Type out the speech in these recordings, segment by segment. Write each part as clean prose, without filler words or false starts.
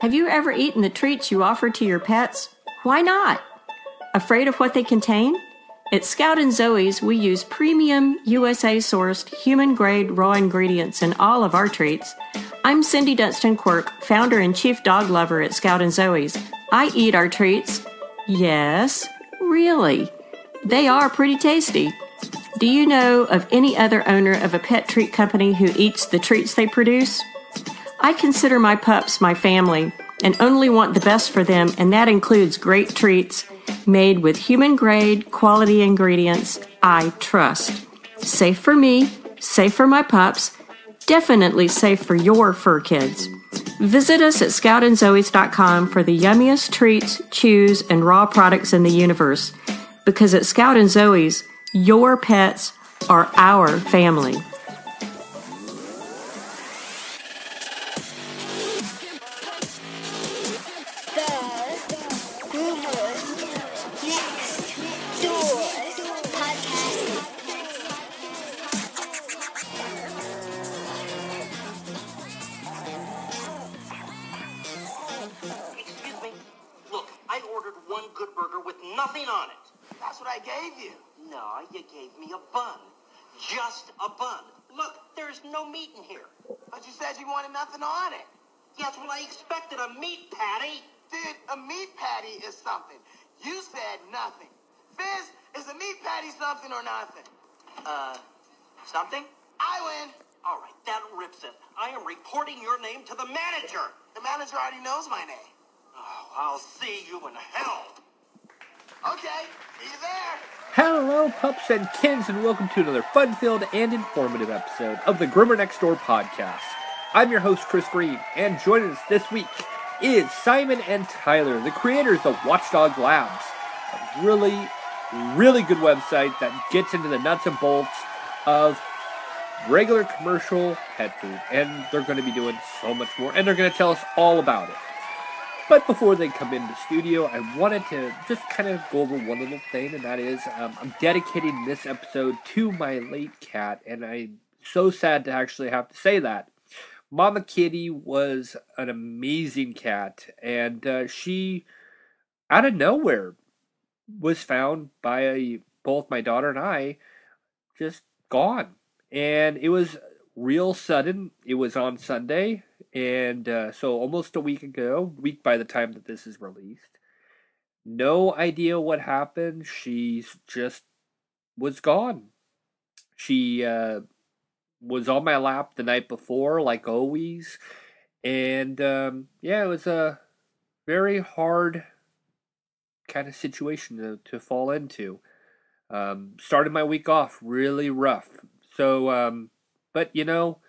Have you ever eaten the treats you offer to your pets? Why not? Afraid of what they contain? At Scout and Zoe's, we use premium, USA-sourced, human-grade raw ingredients in all of our treats. I'm Cindy Dunstan-Quirk, founder and chief dog lover at Scout and Zoe's. I eat our treats. Yes, really. They are pretty tasty. Do you know of any other owner of a pet treat company who eats the treats they produce? I consider my pups my family and only want the best for them, and that includes great treats made with human-grade, quality ingredients I trust. Safe for me, safe for my pups, definitely safe for your fur kids. Visit us at scoutandzoes.com for the yummiest treats, chews, and raw products in the universe. Because at Scout and Zoe's, your pets are our family. Nothing on it. That's what I gave you. No, you gave me a bun. Just a bun. Look, there's no meat in here. But you said you wanted nothing on it. That's what I expected, a meat patty. Dude, a meat patty is something. You said nothing. Fizz, is a meat patty something or nothing? Something? I win. All right, that rips it. I am reporting your name to the manager. The manager already knows my name. Oh, I'll see you in hell. Okay, see you there. Hello, pups and kids, and welcome to another fun-filled and informative episode of the Groomer Next Door podcast. I'm your host, Chris Green, and joining us this week is Simon and Tyler, the creators of Watchdog Labs, a really, really good website that gets into the nuts and bolts of regular commercial pet food, and they're going to be doing so much more, and they're going to tell us all about it. But before they come into the studio, I wanted to just kind of go over one little thing, and that is I'm dedicating this episode to my late cat, and I'm so sad to actually have to say that. Mama Kitty was an amazing cat, and she, out of nowhere, was found by both my daughter and I, just gone. And it was real sudden. It was on Sunday. And so almost a week by the time that this is released. No idea what happened. She just was gone. She was on my lap the night before, like always. And it was a very hard kind of situation to fall into. Started my week off really rough. So, but you know,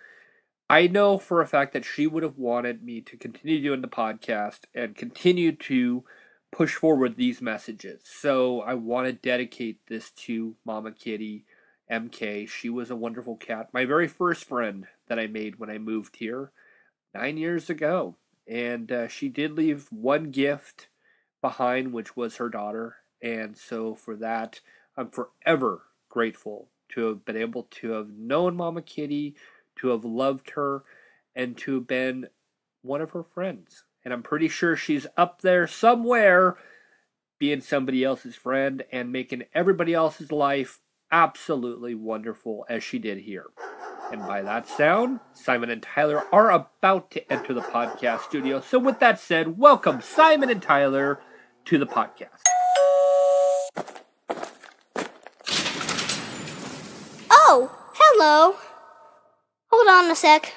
I know for a fact that she would have wanted me to continue doing the podcast and continue to push forward these messages. So I want to dedicate this to Mama Kitty, MK. She was a wonderful cat. My very first friend that I made when I moved here 9 years ago. And she did leave one gift behind, which was her daughter. And so for that, I'm forever grateful to have been able to have known Mama Kitty, to have loved her, and to have been one of her friends. And I'm pretty sure she's up there somewhere being somebody else's friend and making everybody else's life absolutely wonderful as she did here. And by that sound, Simon and Tyler are about to enter the podcast studio. So with that said, welcome Simon and Tyler to the podcast. Oh, hello. Hold on a sec.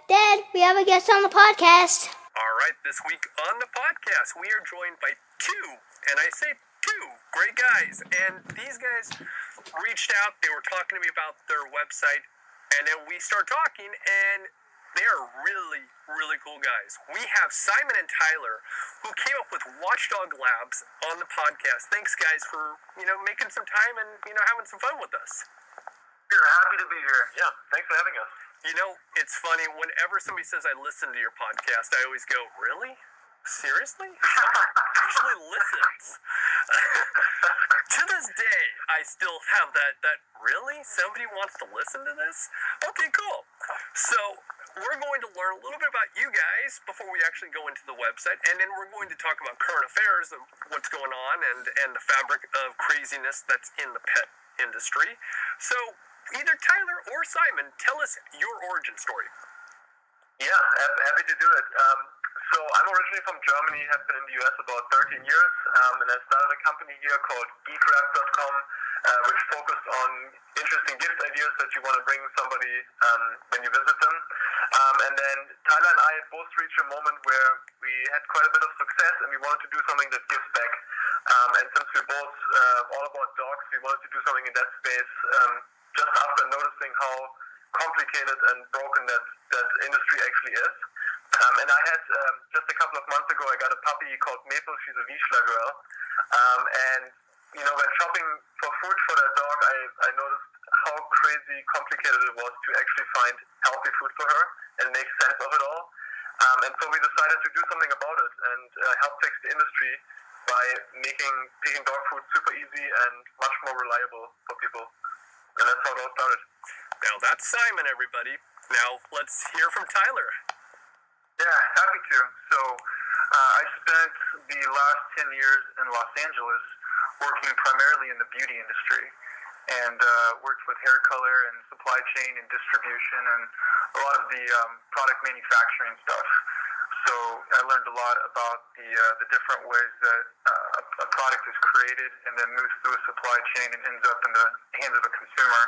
Dad, we have a guest on the podcast. All right, this week on the podcast, we are joined by two, and I say two, great guys. And these guys reached out, they were talking to me about their website, and then we start talking, and they are really, really cool guys. We have Simon and Tyler, who came up with Watchdog Labs on the podcast. Thanks, guys, for, making some time and, having some fun with us. We're happy to be here. Yeah, thanks for having us. It's funny, whenever somebody says I listen to your podcast, I always go, really? Seriously? actually listens. To this day, I still have that, really? Somebody wants to listen to this? Okay, cool. So, we're going to learn a little bit about you guys before we actually go into the website, and then we're going to talk about current affairs of what's going on and the fabric of craziness that's in the pet industry. So, either Tyler or Simon, tell us your origin story. Yeah, happy to do it. So I'm originally from Germany, have been in the US about 13 years, and I started a company here called geekraft.com, which focused on interesting gift ideas that you want to bring somebody when you visit them. And then Tyler and I both reached a moment where we had quite a bit of success and we wanted to do something that gives back. And since we're both all about dogs, we wanted to do something in that space just after noticing how complicated and broken that industry actually is. And I had, just a couple of months ago, I got a puppy called Maple. She's a Vizsla girl. And, when shopping for food for that dog, I noticed how crazy complicated it was to actually find healthy food for her and make sense of it all. And so we decided to do something about it and help fix the industry by making picking dog food super easy and much more reliable for people. And that's how it all started. Now that's Simon, everybody. Now let's hear from Tyler. Yeah, happy to. So I spent the last 10 years in Los Angeles working primarily in the beauty industry and worked with hair color and supply chain and distribution and a lot of the product manufacturing stuff. So I learned a lot about the different ways that a product is created and then moves through a supply chain and ends up in the hands of a consumer.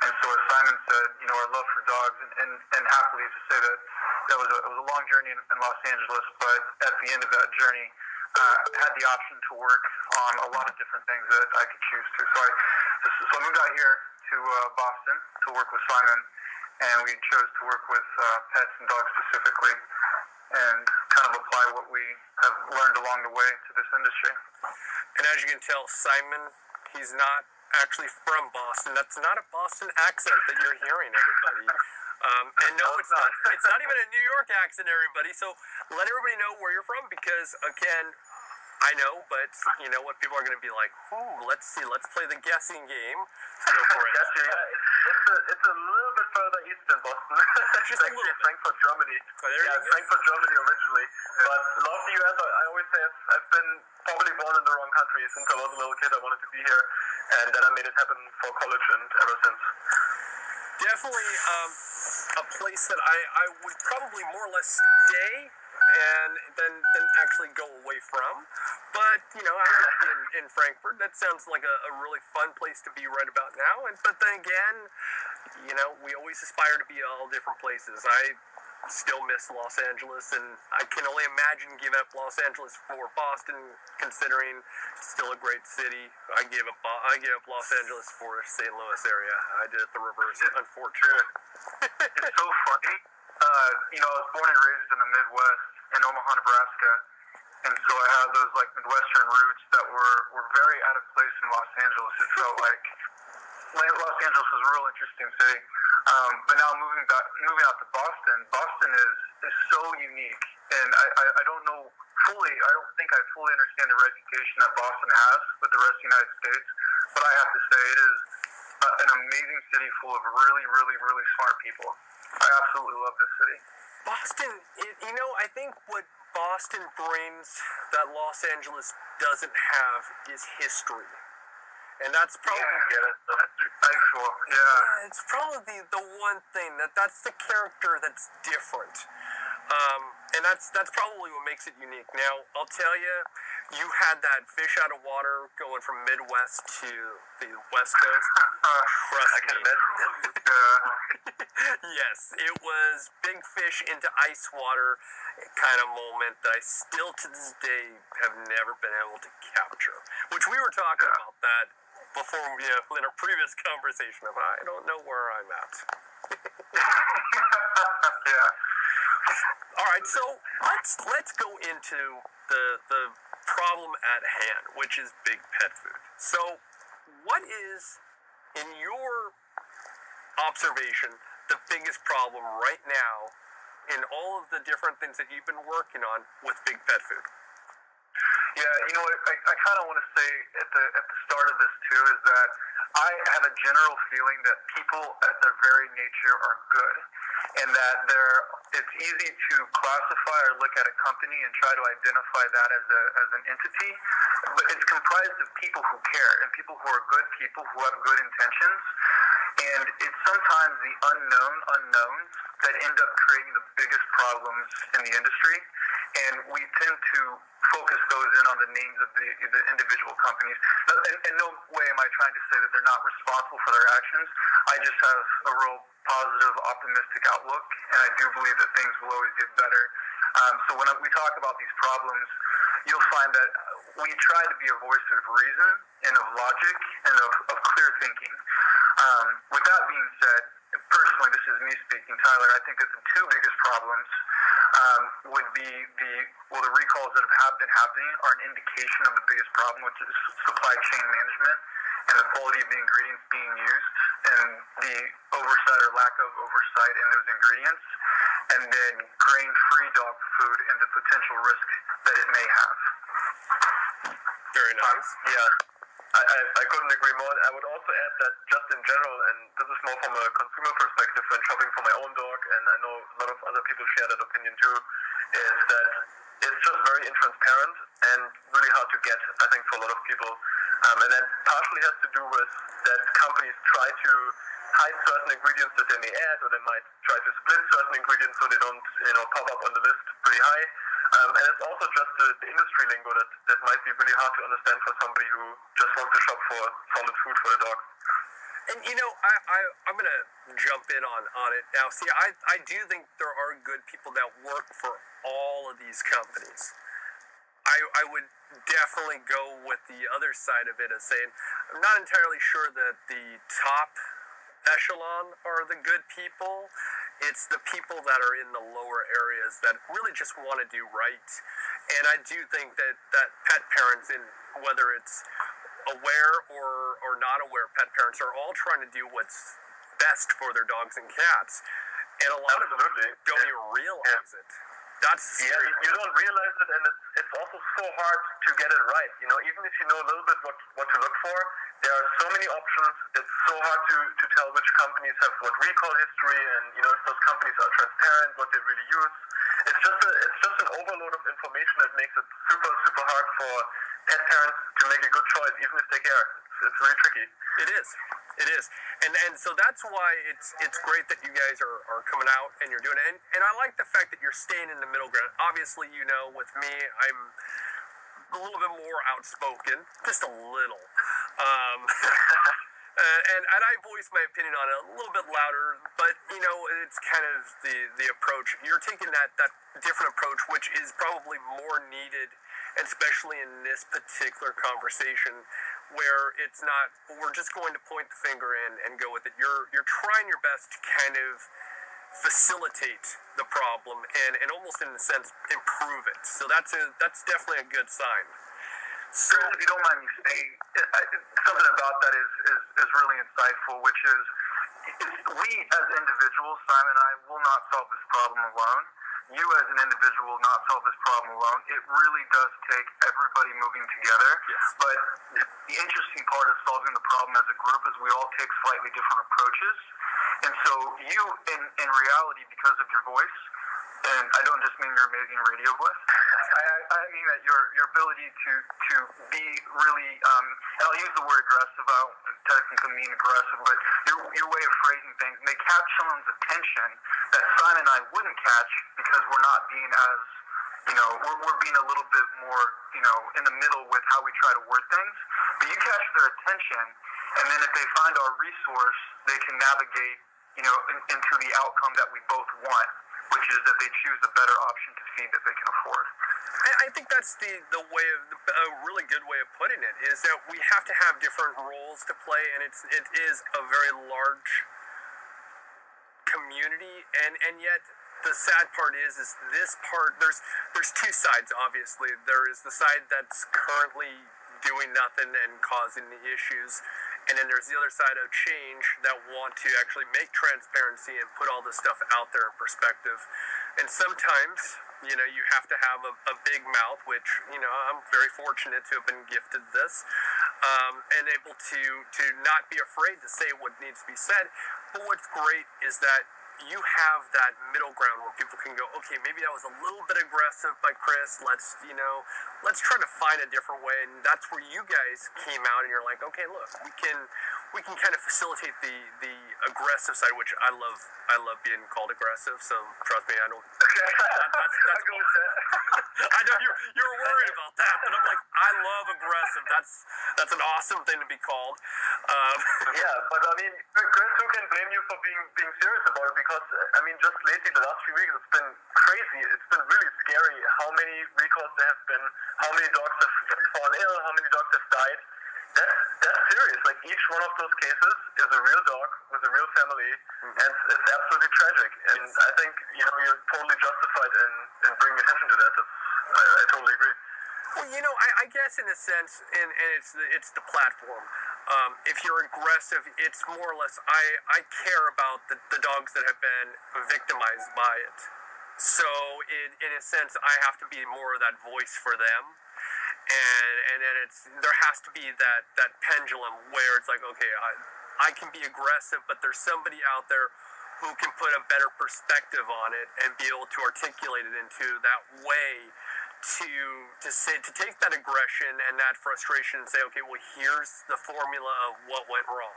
And so as Simon said, our love for dogs, and happily to say that it was a long journey in Los Angeles, but at the end of that journey, had the option to work on a lot of different things that I could choose to. So I moved out here to Boston to work with Simon, and we chose to work with pets and dogs specifically and kind of apply what we have learned along the way to this industry. And as you can tell, Simon, he's not actually from Boston. That's not a Boston accent that you're hearing, everybody. And no, it's not. It's not even a New York accent, everybody. So let everybody know where you're from, because again, I know, but you know what, people are going to be like, let's see, let's play the guessing game. So go for it. It's a little bit further east than Boston. Just a little bit. Frankfurt, Germany. Oh, there you go. Frankfurt, Germany originally. But love the US. I always say I've been probably born in the wrong country. Since I was a little kid, I wanted to be here, and then I made it happen for college, and ever since. Definitely a place that I would probably more or less stay and then actually go away from. But, I lived in Frankfurt. That sounds like a really fun place to be right about now. But then again, we always aspire to be all different places. I still miss Los Angeles, and I can only imagine giving up Los Angeles for Boston, considering it's still a great city. I gave up Los Angeles for St. Louis area. I did it the reverse, unfortunately. It's so funny. I was born and raised in the Midwest in Omaha, Nebraska, and so I had those Midwestern roots that were very out of place in Los Angeles. It felt like Los Angeles was a real interesting city. But now moving out to Boston is so unique, and I don't know fully. I don't think I fully understand the reputation that Boston has with the rest of the United States. But I have to say, it is an amazing city full of really, really, really smart people. I absolutely love this city. Boston, I think what Boston brings that Los Angeles doesn't have is history. And that's probably it's probably the one thing that's the character that's different. And that's probably what makes it unique. Now, I'll tell you, you had that fish out of water going from Midwest to the West Coast. Trust me. Yes, it was big fish into ice water kind of moment that I still to this day have never been able to capture. Which we were talking about that before, in our previous conversation of I don't know where I'm at. Yeah. All right, so let's go into the problem at hand, which is big pet food. So, what is, in your observation, the biggest problem right now in all of the different things that you've been working on with big pet food? Yeah, I kind of want to say at the start of this too is that I have a general feeling that people at their very nature are good, and that it's easy to classify or look at a company and try to identify that as an entity, but it's comprised of people who care and people who are good people who have good intentions, and it's sometimes the unknowns that end up creating the biggest problems in the industry, and we tend to focus those in on the names of the individual companies. In no way am I trying to say that they're not responsible for their actions. I just have a real positive, optimistic outlook, and I do believe that things will always get better. So when we talk about these problems, you'll find that we try to be a voice of reason and of logic and of clear thinking. With that being said, personally, this is me speaking, Tyler, I think that the two biggest problems would be the recalls that have been happening are an indication of the biggest problem, which is supply chain management and the quality of the ingredients being used and the oversight or lack of oversight in those ingredients, and then grain-free dog food and the potential risk that it may have. Very nice. Yeah. I couldn't agree more. I would also add that just in general, and this is more from a consumer perspective when shopping for my own dog, and I know a lot of other people share that opinion too, is that it's just very intransparent and really hard to get, I think, for a lot of people. And that partially has to do with that companies try to hide certain ingredients that they may add, or they might try to split certain ingredients so they don't, pop up on the list pretty high. And it's also just the industry lingo that might be really hard to understand for somebody who just wants to shop for solid food for their dog. And I'm going to jump in on it now. See, I do think there are good people that work for all of these companies. I would definitely go with the other side of it as saying, I'm not entirely sure that the top echelon are the good people. It's the people that are in the lower areas that really just want to do right. And I do think that pet parents, in whether it's aware or not aware pet parents, are all trying to do what's best for their dogs and cats. And a lot of them don't even realize it. That's scary. You don't realize it, and it's also so hard to get it right. Even if you know a little bit what to look for, there are so many options. It's so hard to tell which companies have what recall history, and if those companies are transparent, what they really use. It's just an overload of information that makes it super, super hard for pet parents to make a good choice, even if they care. It's really tricky. It is, and so that's why it's great that you guys are coming out and you're doing it, and I like the fact that you're staying in the middle ground. Obviously, with me, I'm a little bit more outspoken, just a little, and I voice my opinion on it a little bit louder, but it's kind of the approach. You're taking that different approach, which is probably more needed, especially in this particular conversation, where it's not, we're just going to point the finger and go with it. You're trying your best to kind of facilitate the problem and almost in a sense improve it. So that's definitely a good sign. So, if you don't mind me saying, something about that is really insightful, which is we as individuals, Simon and I, will not solve this problem alone. You as an individual will not solve this problem alone. It really does take everybody moving together. Yes. But the interesting part of solving the problem as a group is we all take slightly different approaches. And so you, in reality, because of your voice, and I don't just mean your amazing radio voice, I mean that your ability to be really, and I'll use the word aggressive, I don't technically mean aggressive, but your way of phrasing things may catch someone's attention that Simon and I wouldn't catch because we're not being as, we're being a little bit more, in the middle with how we try to word things. But you catch their attention, and then if they find our resource, they can navigate, into the outcome that we both want, which is that they choose a better option to feed that they can afford. I think that's the way of a really good way of putting it, is that we have to have different roles to play, and it is a very large community, and yet the sad part is this part, there's two sides. Obviously there is the side that's currently doing nothing and causing the issues, and then there's the other side of change that want to actually make transparency and put all this stuff out there in perspective. And sometimes You know, you have to have a big mouth, which, you know, I'm very fortunate to have been gifted this, and able to not be afraid to say what needs to be said. But what's great is that you have that middle ground where people can go, okay, maybe that was a little bit aggressive by Chris. Let's try to find a different way. And that's where you guys came out and you're like, okay, look, we can kind of facilitate the aggressive side, which I love being called aggressive. So trust me, I don't. That's go with that. I know you're worried about that, but I'm like, I love aggressive. That's an awesome thing to be called. Yeah, but I mean, Chris, who can blame you for being serious about it? Because I mean, just lately, the last few weeks, it's been crazy. It's been really scary how many recalls there have been, how many dogs have fallen ill, how many dogs have died. That's serious. Like, each one of those cases is a real dog with a real family, and it's absolutely tragic. And I think, you know, you're totally justified in bringing attention to that. I totally agree. Well, you know, I guess in a sense, and it's the platform. If you're aggressive, it's more or less, I care about the dogs that have been victimized by it. So in a sense, I have to be more of that voice for them. And then there has to be that pendulum where it's like, okay, I can be aggressive, but there's somebody out there who can put a better perspective on it and be able to articulate it into that way to take that aggression and that frustration and say, okay, well, here's the formula of what went wrong.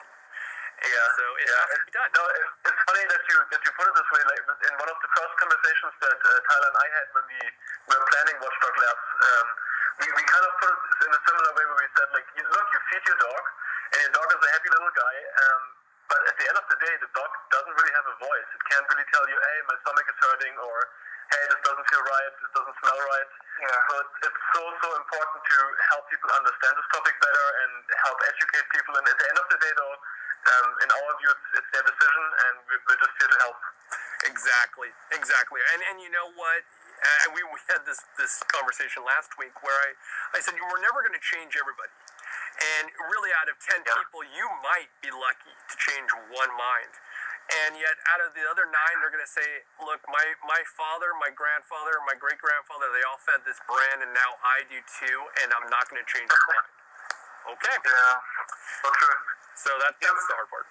And so it has to be done. No, it's funny that you put it this way. Like, in one of the first conversations that Tyler and I had when we were planning Watchdog Labs, we kind of put it in a similar way where we said, like, look, you feed your dog, and your dog is a happy little guy, but at the end of the day, the dog doesn't really have a voice. It can't really tell you, hey, my stomach is hurting, or hey, this doesn't feel right, this doesn't smell right. Yeah. So it's so important to help people understand this topic better and help educate people. And at the end of the day, though, in our view, it's their decision, and we're just here to help. Exactly. And you know what? We had this conversation last week where I said, we're never going to change everybody. And really, out of 10 people, you might be lucky to change one mind. And yet, out of the other 9, they're going to say, look, my father, my grandfather, my great-grandfather, they all fed this brand, and now I do too, and I'm not going to change their mind. Okay. Yeah. Okay. So that's the hard part.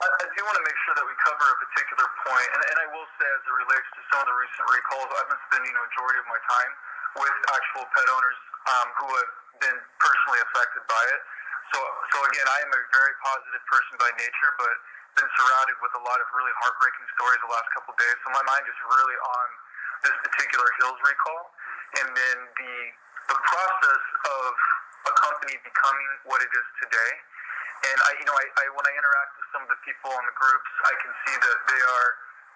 I do want to make sure that we cover a particular point, and I will say, as it relates to some of the recent recalls, I've been spending a majority of my time with actual pet owners who have been personally affected by it. So again, I am a very positive person by nature, but been surrounded with a lot of really heartbreaking stories the last couple of days. So my mind is really on this particular Hills recall, and then the process of a company becoming what it is today. And I when I interact with some of the people in the groups, I can see that they are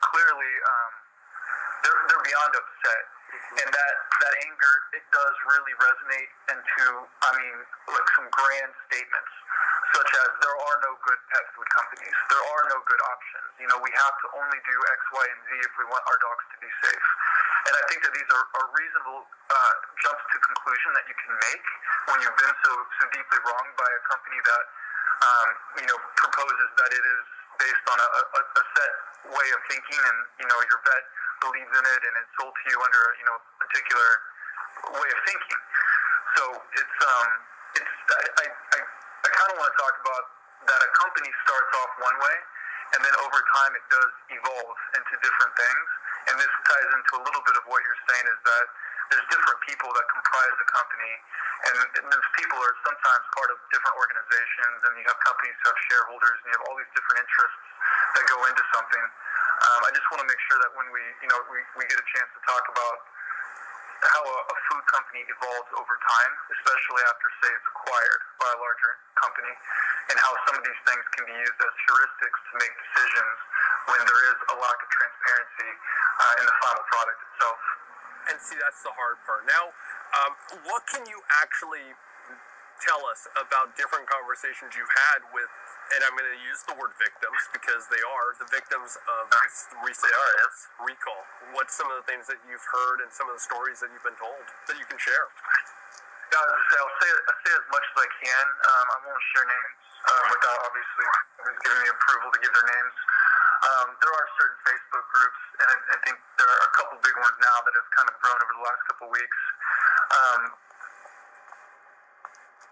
clearly they're beyond upset, and that anger, it does really resonate into, I mean, like some grand statements, such as there are no good pet food companies, there are no good options. You know, we have to only do X, Y, and Z if we want our dogs to be safe. And I think that these are reasonable jumps to conclusion that you can make when you've been so deeply wronged by a company that proposes that it is based on a set way of thinking, and your vet believes in it and it's sold to you under a particular way of thinking. So I kind of want to talk about that a company starts off one way, and then over time it does evolve into different things. And this ties into a little bit of what you're saying, is that there's different people that comprise the company, and those people are sometimes part of different organizations, and you have companies who have shareholders, and you have all these different interests that go into something. I just want to make sure that when we get a chance to talk about how a food company evolves over time, especially after, say, it's acquired by a larger company, and how some of these things can be used as heuristics to make decisions when there is a lack of transparency in the final product itself. And see, that's the hard part. Now, what can you actually tell us about different conversations you've had with, and I'm going to use the word victims because they are the victims of this recent recall? What's some of the things that you've heard and some of the stories that you've been told that you can share? Yeah, I'll say as much as I can. I won't share names without obviously giving me approval to give their names. There are certain Facebook groups, and I think there are a couple big ones now that have kind of grown over the last couple weeks.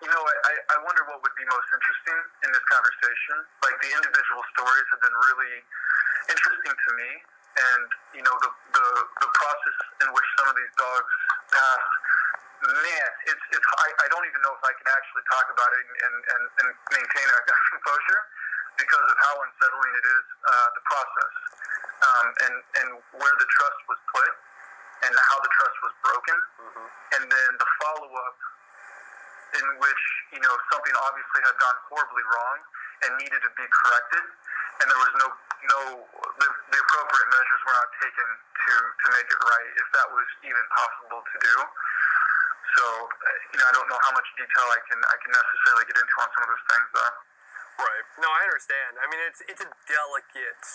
I wonder what would be most interesting in this conversation. Like, the individual stories have been really interesting to me, and the process in which some of these dogs pass. Man, I don't even know if I can actually talk about it and maintain a composure because of how unsettling it is, the process, and where the trust was put and how the trust was broken, and then the follow-up in which, something obviously had gone horribly wrong and needed to be corrected, and there was the appropriate measures were not taken to make it right, if that was even possible to do. So, I don't know how much detail I can necessarily get into on some of those things, though. Right. No, I understand. I mean, it's a delicate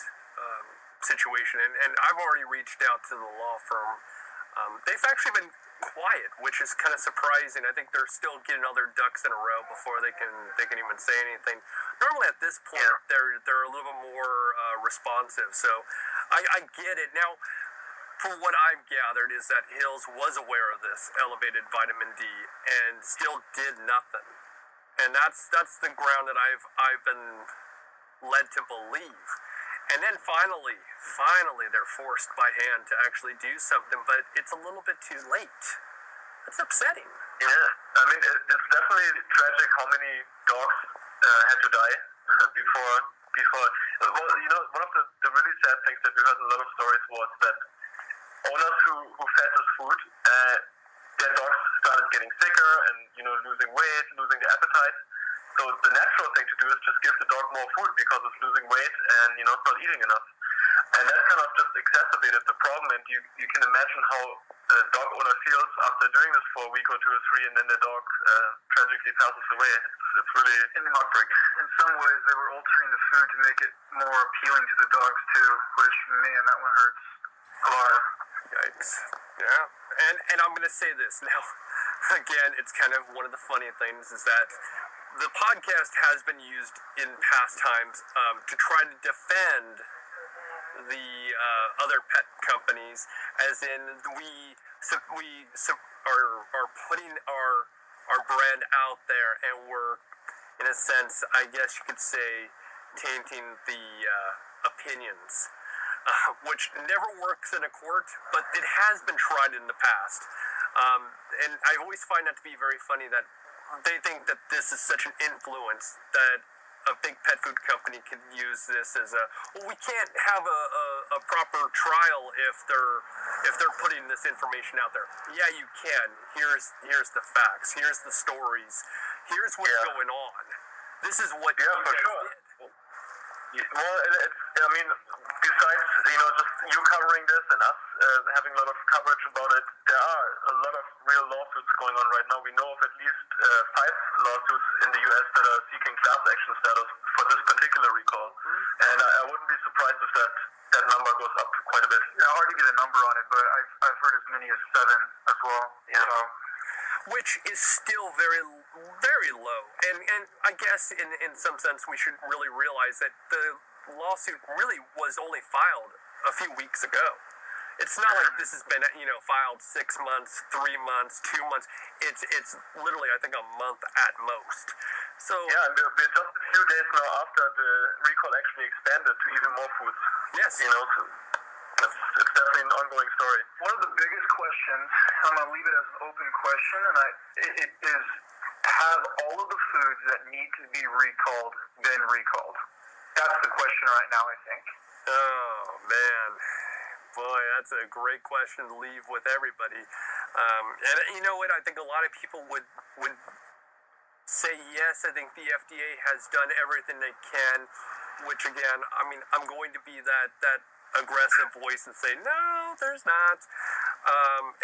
situation, and I've already reached out to the law firm. They've actually been quiet, which is kind of surprising. I think they're still getting all their ducks in a row before they can even say anything. Normally at this point, they're a little bit more responsive. So I get it. Now, from what I've gathered is that Hills was aware of this elevated vitamin D and still did nothing. And that's the ground that I've been led to believe. And then finally, they're forced by hand to actually do something, but it's a little bit too late. It's upsetting. Yeah, I mean, it's definitely tragic how many dogs had to die before. Well, one of the really sad things that we heard in a lot of stories was that owners who fed this food, their dogs started getting sicker and, losing weight, losing their appetite. So the natural thing to do is just give the dog more food because it's losing weight and, it's not eating enough. And that kind of just exacerbated the problem. And you can imagine how the dog owner feels after doing this for a week or two or three, and then the dog tragically passes away. It's really heartbreaking. In some ways, they were altering the food to make it more appealing to the dogs, too, which, man, that one hurts a lot. Yikes. Yeah. And I'm going to say this. Now, again, it's kind of one of the funny things is that the podcast has been used in past times to try to defend the other pet companies, as in we are putting our brand out there, and we're, in a sense, I guess you could say, tainting the opinions, which never works in a court, but it has been tried in the past. And I always find that to be very funny that they think that this is such an influence that a big pet food company can use this as we can't have a proper trial if they're putting this information out there. Yeah, you can. Here's the facts. Here's the stories. Here's what's going on. This is what you guys did. Well, besides, just you covering this and us having a lot of coverage about it, there are a lot of real lawsuits going on right now. We know of at least 5 lawsuits in the U.S. that are seeking class action status for this particular recall. And I wouldn't be surprised if that number goes up quite a bit. Yeah, hard to get a number on it, but I've heard as many as 7 as well. Yeah. So. Which is still very, very low. And I guess in some sense we should really realize that the lawsuit really was only filed a few weeks ago. It's not like this has been, filed 6 months, 3 months, 2 months. It's literally, I think, a month at most. So yeah, and we're just a few days now after the recall actually expanded to even more foods. Yes. It's definitely an ongoing story. One of the biggest questions, I'm going to leave it as an open question, and it is, have all of the foods that need to be recalled been recalled? That's the question right now, I think. Oh, man. Boy, that's a great question to leave with everybody. And you know what? I think a lot of people would say yes. I think the FDA has done everything they can, which again, I'm going to be that aggressive voice and say, no, there's not.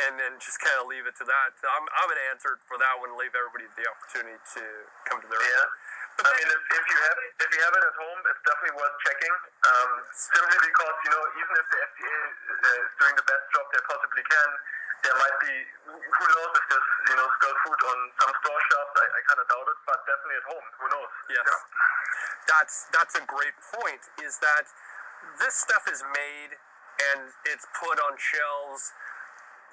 And then just kind of leave it to that. So I'm going to answer for that one and leave everybody the opportunity to come to their own. But if you have it at home, it's definitely worth checking. Simply because, even if the FDA is doing the best job they possibly can, there might be, who knows if there's, still food on some store shelves. I kind of doubt it, but definitely at home. Who knows? Yes. Yeah. That's a great point, is that this stuff is made and it's put on shelves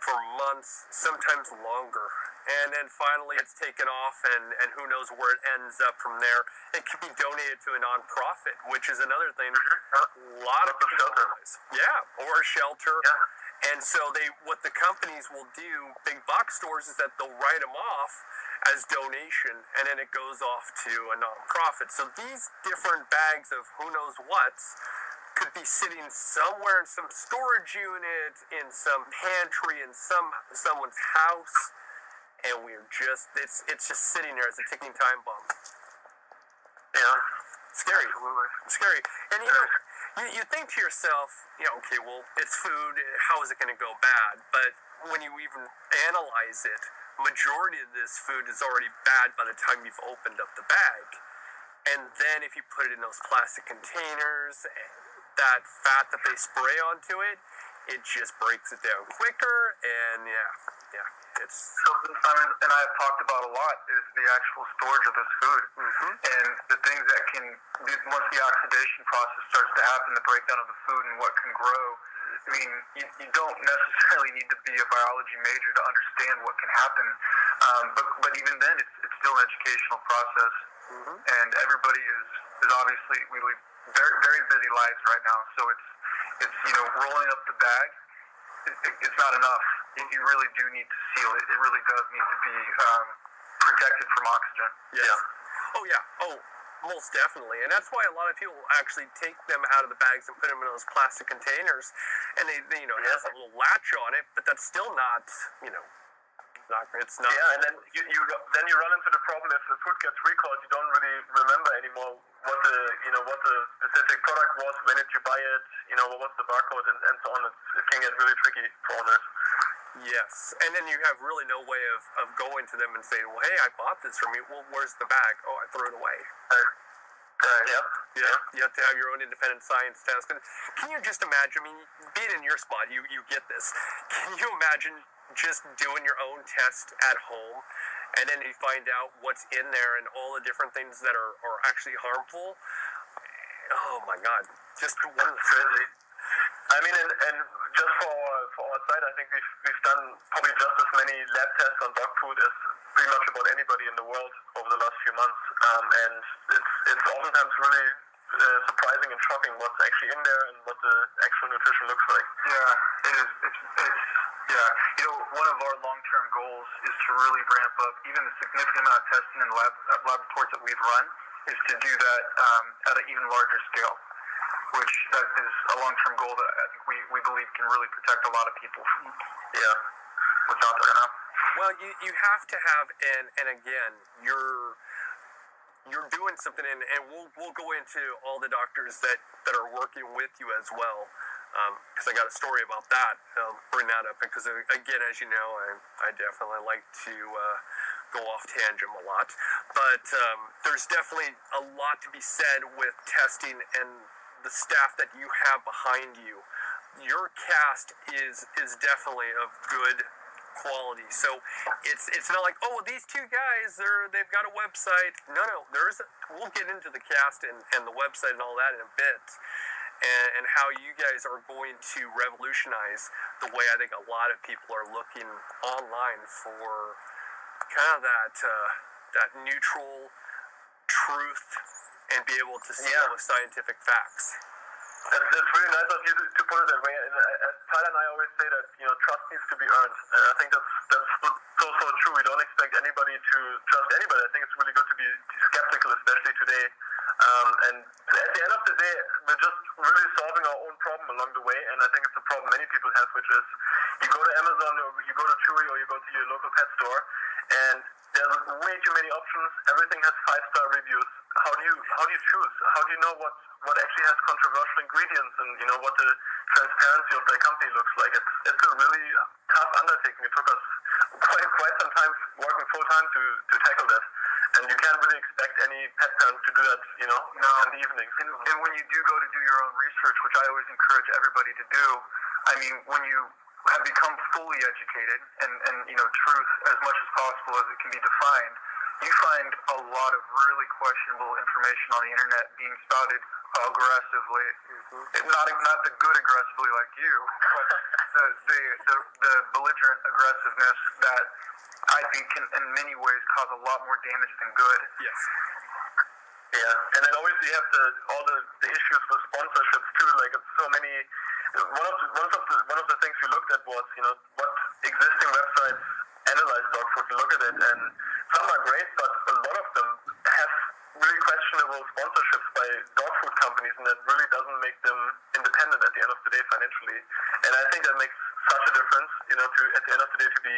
for months, sometimes longer. And then finally it's taken off, and who knows where it ends up from there. It can be donated to a nonprofit, which is another thing a lot of people don't realize. Yeah, or a shelter. Yeah. And so what the companies will do, big box stores, is that they'll write them off as donation, and then it goes off to a nonprofit. So these different bags of who knows what's could be sitting somewhere in some storage unit, in some pantry, in someone's house, and we're just it's just sitting there as a ticking time bomb. Yeah, scary, scary. And you think to yourself, okay, well, it's food. How is it going to go bad? But when you even analyze it, majority of this food is already bad by the time you've opened up the bag. And then if you put it in those plastic containers, that fat that they spray onto it, it just breaks it down quicker, and it's... Something Simon and I have talked about a lot is the actual storage of this food, and the things that can, once the oxidation process starts to happen, the breakdown of the food and what can grow. I mean, you don't necessarily need to be a biology major to understand what can happen, but even then, it's still an educational process, and everybody is obviously, we live very, very busy lives right now, so it's rolling up the bag, it's not enough. You really do need to seal it. It really does need to be protected from oxygen. Yeah. Oh, yeah. Oh, most definitely. And that's why a lot of people actually take them out of the bags and put them in those plastic containers, and they it has a little latch on it, but that's still not, it's not. Yeah, and then you run into the problem if the food gets recalled, you don't really remember anymore what the specific product was, when did you buy it, what was the barcode, and so on. It can get really tricky for owners. Yes, and then you have really no way of going to them and saying, well, hey, I bought this from you. Well, where's the bag? Oh, I threw it away. Yep. Yeah. You have to have your own independent science test. Can you just imagine, being in your spot, you get this. Can you imagine just doing your own test at home, and then you find out what's in there and all the different things that are actually harmful? Oh my God, just one of the crazy. I mean, and just for our side, I think we've done probably just as many lab tests on dog food as pretty much about anybody in the world over the last few months, and it's oftentimes really surprising and shocking what's actually in there and what the actual nutrition looks like. Yeah, it is. It's one of our long-term goals is to really ramp up even the significant amount of testing in lab reports that we've run is to do that at an even larger scale, which that is a long-term goal that I think we believe can really protect a lot of people from what's out there now. Well, you have to have, and again, you're doing something, and we'll go into all the doctors that are working with you as well, because I got a story about that. Bring that up, because again, as you know, I definitely like to go off tangent a lot, but there's definitely a lot to be said with testing and the staff that you have behind you. Your cast is definitely of good quality. So it's not like, oh, these two guys, they've got a website. No, we'll get into the cast and the website and all that in a bit, and how you guys are going to revolutionize the way I think a lot of people are looking online for kind of that neutral truth and be able to see with scientific facts. That's really nice of you to put it that way. And Tyler and I always say that trust needs to be earned. And I think that's so true. We don't expect anybody to trust anybody. I think it's really good to be skeptical, especially today. And at the end of the day, we're just really solving our own problem along the way. And I think it's a problem many people have, which is you go to Amazon or you go to Chewy or you go to your local pet store, and there's way too many options. Everything has 5-star reviews. How do you choose? How do you know what actually has controversial ingredients and what the transparency of their company looks like? It's a really tough undertaking. It took us quite some time working full time to tackle that. And you can't really expect any pet parent to do that, in the evenings. And when you do go to do your own research, which I always encourage everybody to do, I mean, when you have become fully educated and truth as much as possible as it can be defined, you find a lot of really questionable information on the internet being spouted aggressively. Not the good aggressively like you, but the belligerent aggressiveness that I think can in many ways cause a lot more damage than good. Yes. Yeah, and then obviously you have all the issues with sponsorships too. Like it's so many. One of the things we looked at was what existing websites analyze dog food and look at it, and some are great, but a lot of them have really questionable sponsorships by dog food companies, and that really doesn't make them independent at the end of the day financially. And I think that makes such a difference, at the end of the day, to be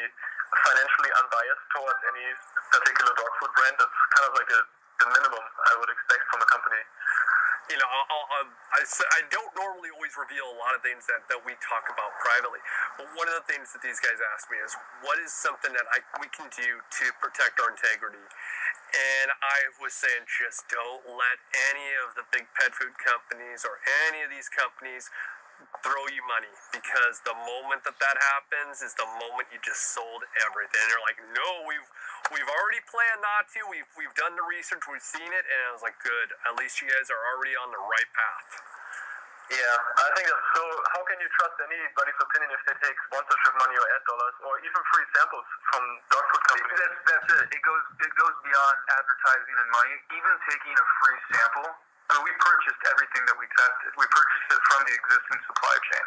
financially unbiased towards any particular dog food brand. That's kind of like the minimum I would expect from a company. I don't normally always reveal a lot of things that we talk about privately, but one of the things that these guys ask me is, what is something that we can do to protect our integrity? And I was saying, just don't let any of the big pet food companies or any of these companies throw you money, because the moment that happens is the moment you just sold everything. And they're like, no, we've already planned not to. We've done the research, we've seen it, and I was like, good. At least you guys are already on the right path. Yeah, I think that's so. How can you trust anybody's opinion if they take sponsorship money or ad dollars or even free samples from dog food companies? That's it. It goes beyond advertising and money. Even taking a free sample. We purchased everything that we tested. We purchased it from the existing supply chain.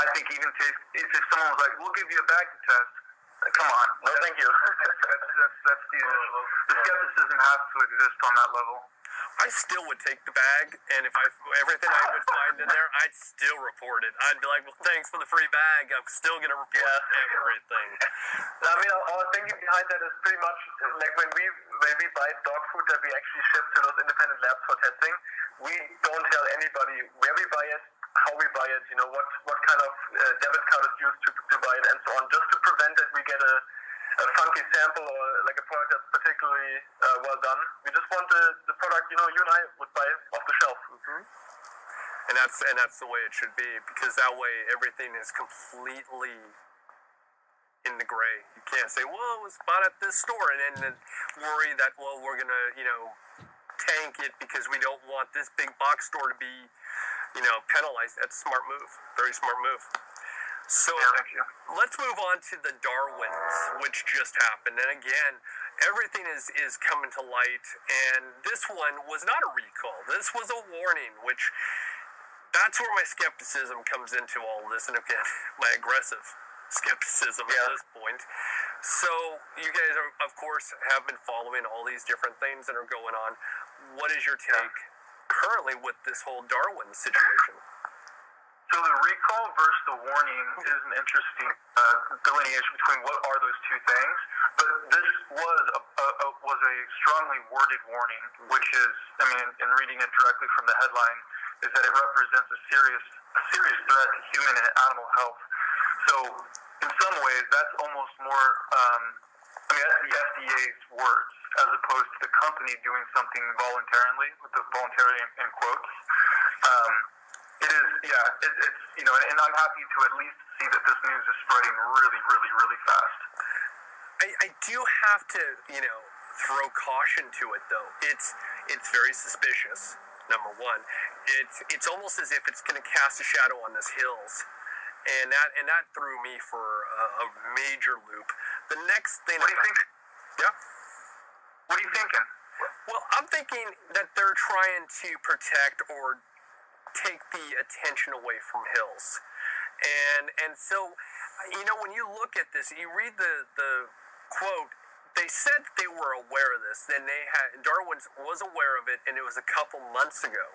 I think even if someone was like, we'll give you a bag to test, come on. No, thank you. That's the initial. The skepticism has to exist on that level. I still would take the bag, and if everything I would find in there, I'd still report it. I'd be like, well, thanks for the free bag. I'm still going to report everything. I mean, our thinking behind that is pretty much like when we buy dog food that we actually ship to those independent labs for testing, we don't tell anybody where we buy it, how we buy it, what kind of debit card is used to buy it, and so on, just to prevent that we get a funky sample or like a product that's particularly well done. We just want the product, you and I would buy off the shelf. Mm-hmm. And that's the way it should be, because that way everything is completely in the gray. You can't say, well, it was bought at this store, and then worry that, well, we're going to, tank it because we don't want this big box store to be, penalized. That's a smart move. Very smart move. So let's move on to the Darwins, which just happened. And again, everything is coming to light. And this one was not a recall. This was a warning, which that's where my skepticism comes into all of this. And again, my aggressive skepticism at this point. So you guys, of course, have been following all these different things that are going on. What is your take currently with this whole Darwin situation? So the recall versus the warning is an interesting delineation between what are those two things. But this was a strongly worded warning, which is, in reading it directly from the headline, is that it represents a serious threat to human and animal health. So in some ways, that's almost more, that's the FDA's words, as opposed to the company doing something voluntarily, with the voluntary in quotes. It is, it's and I'm happy to at least see that this news is spreading really, really, really fast. I do have to, throw caution to it, though. It's very suspicious, number one. It's almost as if it's going to cast a shadow on this hills. And that threw me for a major loop. The next thing... What do you think? Yeah? What are you thinking? Well, I'm thinking that they're trying to protect or take the attention away from hills. And so, when you look at this, you read the quote, they said they were aware of this. Then Darwin was aware of it, and it was a couple months ago.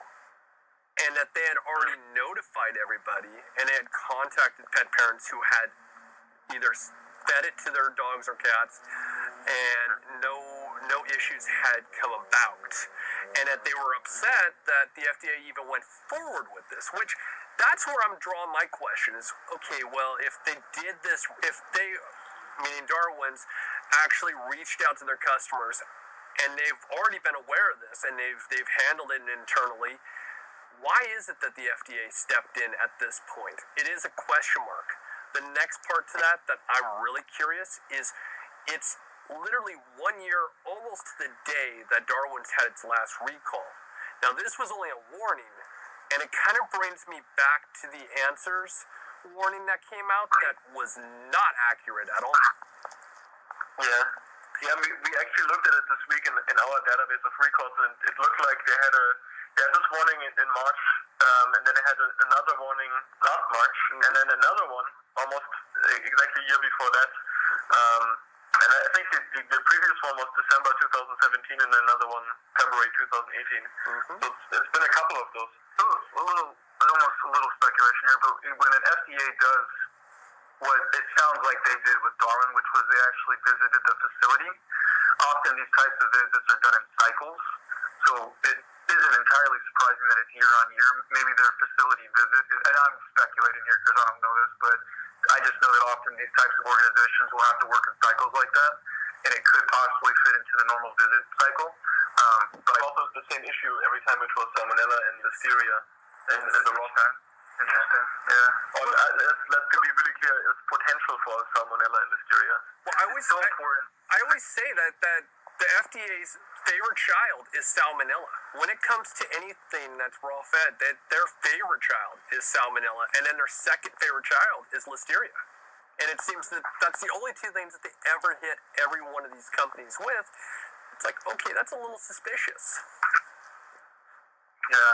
And that they had already notified everybody, and they had contacted pet parents who had either fed it to their dogs or cats, and no issues had come about. And that they were upset that the FDA even went forward with this, which that's where I'm drawing my question is, okay, well, if they did this, if they, meaning Darwin's, actually reached out to their customers, and they've already been aware of this, and they've handled it internally, why is it that the FDA stepped in at this point? It is a question mark. The next part to that I'm really curious is it's literally 1 year, almost to the day that Darwin's had its last recall. Now, this was only a warning, and it kind of brings me back to the answers warning that came out that was not accurate at all. Yeah. Yeah, we actually looked at it this week in our database of recalls, and it looked like they had this warning in March, and then they had another warning last March, and then another one almost exactly a year before that. And I think the previous one was December 2017, and another one February 2018. So it's been a couple of those. So almost a little speculation here, but when an FDA does what it sounds like they did with Darwin, which was they actually visited the facility. Often these types of visits are done in cycles, so it isn't entirely surprising that it's year on year. Maybe their facility visit, and I'm speculating here because I don't know this, but I just know that often these types of organizations will have to work in cycles like that, and it could possibly fit into the normal visit cycle. But also the same issue every time, which was Salmonella and Listeria in the raw time. Interesting. Yeah. Let's be really clear. It's potential for Salmonella and Listeria. Well, I always say that the FDA's favorite child is Salmonella. When it comes to anything that's raw fed, their favorite child is Salmonella, and then their second favorite child is Listeria. And it seems that that's the only two things that they ever hit every one of these companies with. It's like, okay, that's a little suspicious. Yeah.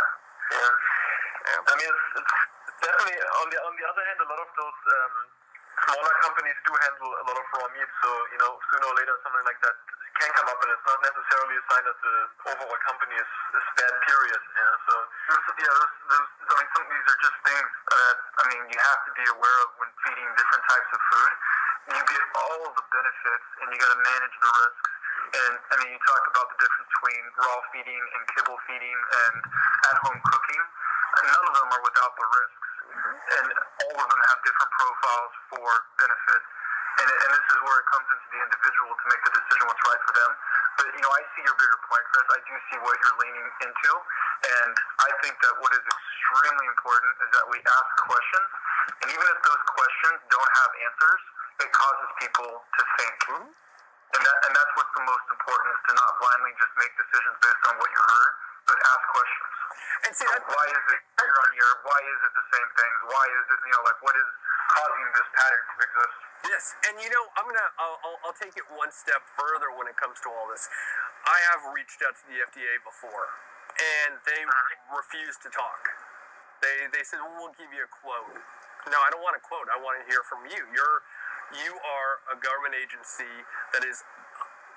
I mean, it's definitely on the other hand, a lot of those smaller companies do handle a lot of raw meat. So sooner or later, something like that can come up, and it's not necessarily a sign that the overall company is bad. Period. Yeah. So some of these are just things that you have to be aware of when feeding different types of food. You get all of the benefits, and you got to manage the risks. And you talk about the difference between raw feeding and kibble feeding and at-home cooking. None of them are without the risks, and all of them have different profiles for benefit. And this is where it comes into the individual to make the decision what's right for them. But I see your bigger point, Chris. I do see what you're leaning into, and I think that what is extremely important is that we ask questions, and even if those questions don't have answers, it causes people to think. And that's what's the most important, is to not blindly just make decisions based on what you heard, but ask questions. And see, why is it year on year? Why is it the same things? Why is it, what is causing this pattern to exist? Yes, and I'll take it one step further when it comes to all this. I have reached out to the FDA before, and they refused to talk. They said, well, we'll give you a quote. No, I don't want a quote. I want to hear from you. You are a government agency that is,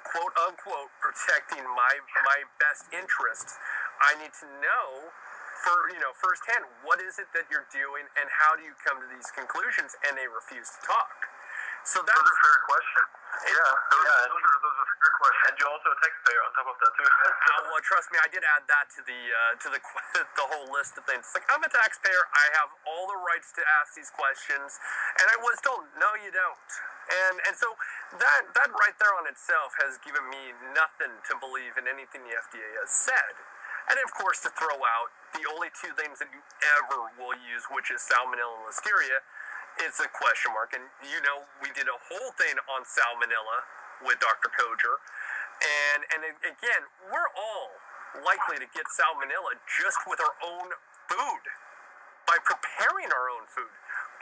quote unquote, protecting my best interests. I need to know firsthand, what is it that you're doing, and how do you come to these conclusions? And they refuse to talk. So that's a fair question. Those are fair questions. And you're also a taxpayer on top of that too. Well, trust me, I did add that to the whole list of things. It's like, I'm a taxpayer. I have all the rights to ask these questions, and I was told, no, you don't. And so that right there on itself has given me nothing to believe in anything the FDA has said. And of course, to throw out the only two things that you ever will use, which is Salmonella and Listeria, it's a question mark. And we did a whole thing on Salmonella with Dr. Koger. And again, we're all likely to get Salmonella just with our own food, by preparing our own food.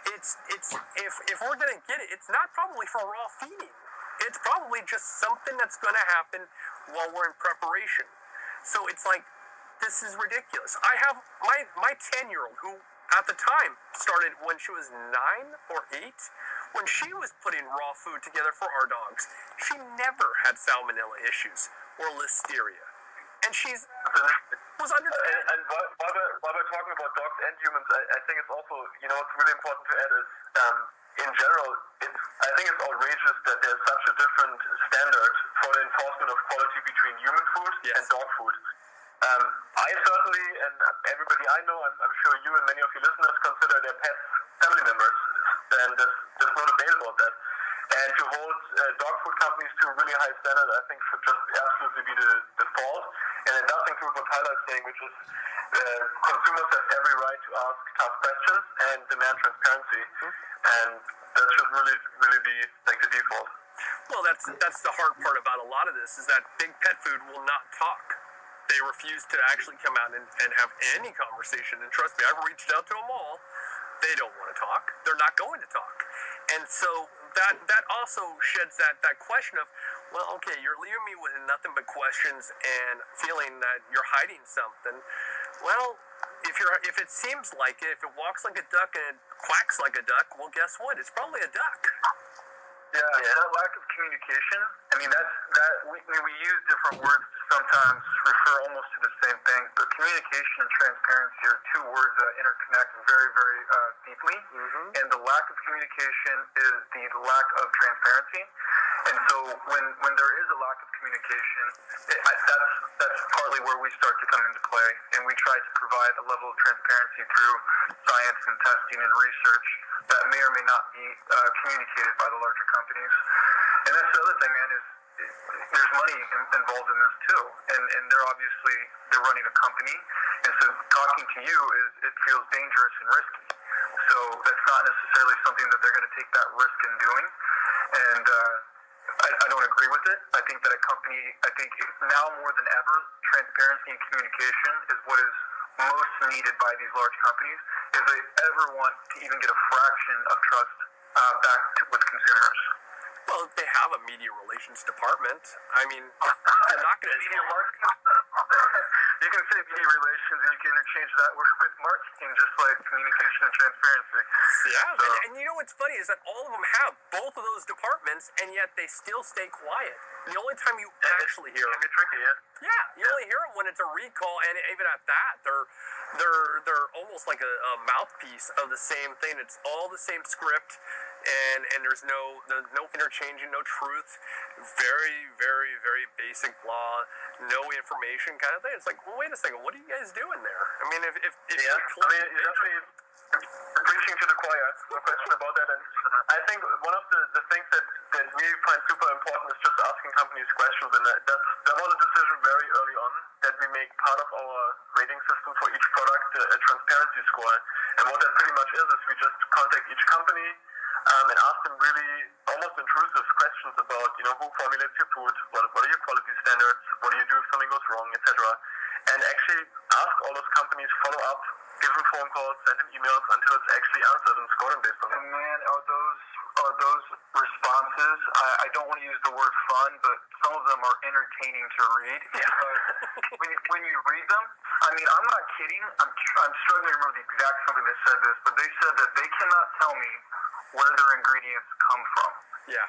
If we're going to get it, it's not probably for raw feeding. It's probably just something that's going to happen while we're in preparation. So it's like, this is ridiculous. I have my 10-year-old, who at the time started when she was 9 or 8, when she was putting raw food together for our dogs. She never had Salmonella issues or Listeria. And she's was under 10. And while we're talking about dogs and humans, I think it's also, what's really important to add is, in general, I think it's outrageous that there's such a different standard for the enforcement of quality between human food and dog food. I certainly, and everybody I know, I'm sure you and many of your listeners consider their pets family members, and there's no debate about that. And to hold dog food companies to a really high standard, I think, should just absolutely be the default. And it does include what Tyler is saying, which is consumers have every right to ask tough questions and demand transparency. And that should really be like the default. Well, that's the hard part about a lot of this, is that big pet food will not talk. They refuse to actually come out and have any conversation. And trust me, I've reached out to them all. They don't want to talk. They're not going to talk. And so that also sheds that question of, well, okay, you're leaving me with nothing but questions and feeling that you're hiding something. Well, if it seems like it, if it walks like a duck and it quacks like a duck, well, guess what? It's probably a duck. Yeah, that lack of communication. I mean, we use different words to sometimes refer almost to the same thing, but communication and transparency are two words that interconnect very, very deeply. And the lack of communication is the lack of transparency. And so when there is a lack of communication, that's partly where we start to come into play, and we try to provide a level of transparency through science and testing and research that may or may not be communicated by the larger companies. And that's the other thing, man, is there's money involved in this too, and they're running a company, and so talking to you it feels dangerous and risky. So that's not necessarily something that they're going to take that risk in doing, and I don't agree with it. I think that now more than ever, transparency and communication is what is most needed by these large companies if they ever want to even get a fraction of trust back with consumers. Well, they have a media relations department. I mean, they're not going to media marketing. You can say media relations, and you can interchange that word with marketing, just like communication and transparency. Yeah, so, and you know what's funny is that all of them have both of those departments, and yet they still stay quiet. The only time you actually hear them, it's tricky, yeah, you only hear them when it's a recall, and even at that, they're almost like a mouthpiece of the same thing. It's all the same script, and there's no interchanging, no truth. Very, very, very basic law, no information kind of thing. It's like, well, wait a second, what are you guys doing there? I mean, if you're definitely preaching to the choir, no question about that. And I think one of the things that we find super important is just asking companies questions, and that was a decision very early on that we make part of our rating system for each product a transparency score. And what that pretty much is we just contact each company and ask them really almost intrusive questions about, who formulates your food, what are your quality standards, what do you do if something goes wrong, etc. And actually ask all those companies, follow up, give them phone calls, send them emails until it's actually answered and score them based on that. And man, are those responses, I don't want to use the word fun, but some of them are entertaining to read. Because when you read them, I mean, I'm not kidding. I'm struggling to remember the exact company that said this, but they said that they cannot tell me where their ingredients come from. Yeah.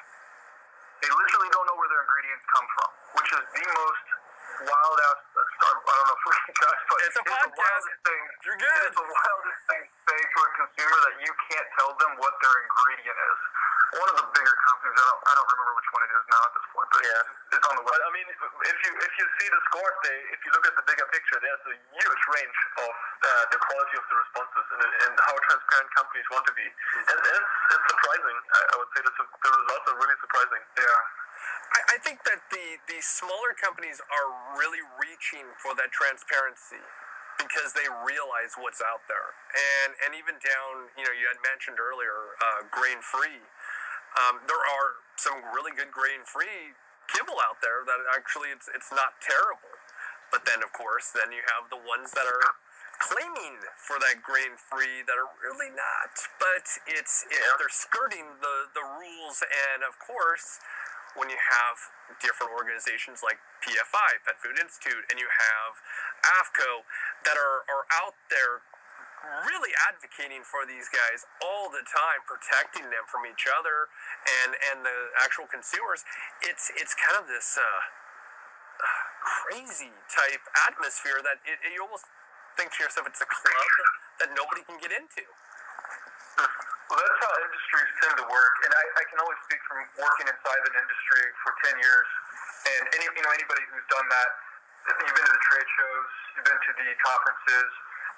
They literally don't know where their ingredients come from, which is the most wild ass. I don't know if we can guys, but it's a podcast. You're good. It's the wildest thing to say to a consumer that you can't tell them what their ingredient is. One of the bigger companies, I don't remember which one it is now at this point, but yeah, it's on the web. But I mean, if you see the scores, if you look at the bigger picture, there's a huge range of the quality of the responses and how transparent companies want to be. And it's surprising. I would say that the results are really surprising. Yeah. I think that the smaller companies are really reaching for that transparency because they realize what's out there. And even down, you had mentioned earlier, grain-free. There are some really good grain-free kibble out there that actually it's not terrible. But then, of course, then you have the ones that are claiming for that grain-free that are really not. But they're skirting the rules, and of course, when you have different organizations like PFI, Pet Food Institute, and you have AFCO that are out there really advocating for these guys all the time, protecting them from each other and the actual consumers, it's kind of this crazy type atmosphere that you almost think to yourself it's a club that nobody can get into. Well, that's how industries tend to work, and I can only speak from working inside an industry for 10 years, and anybody who's done that, you've been to the trade shows, you've been to the conferences,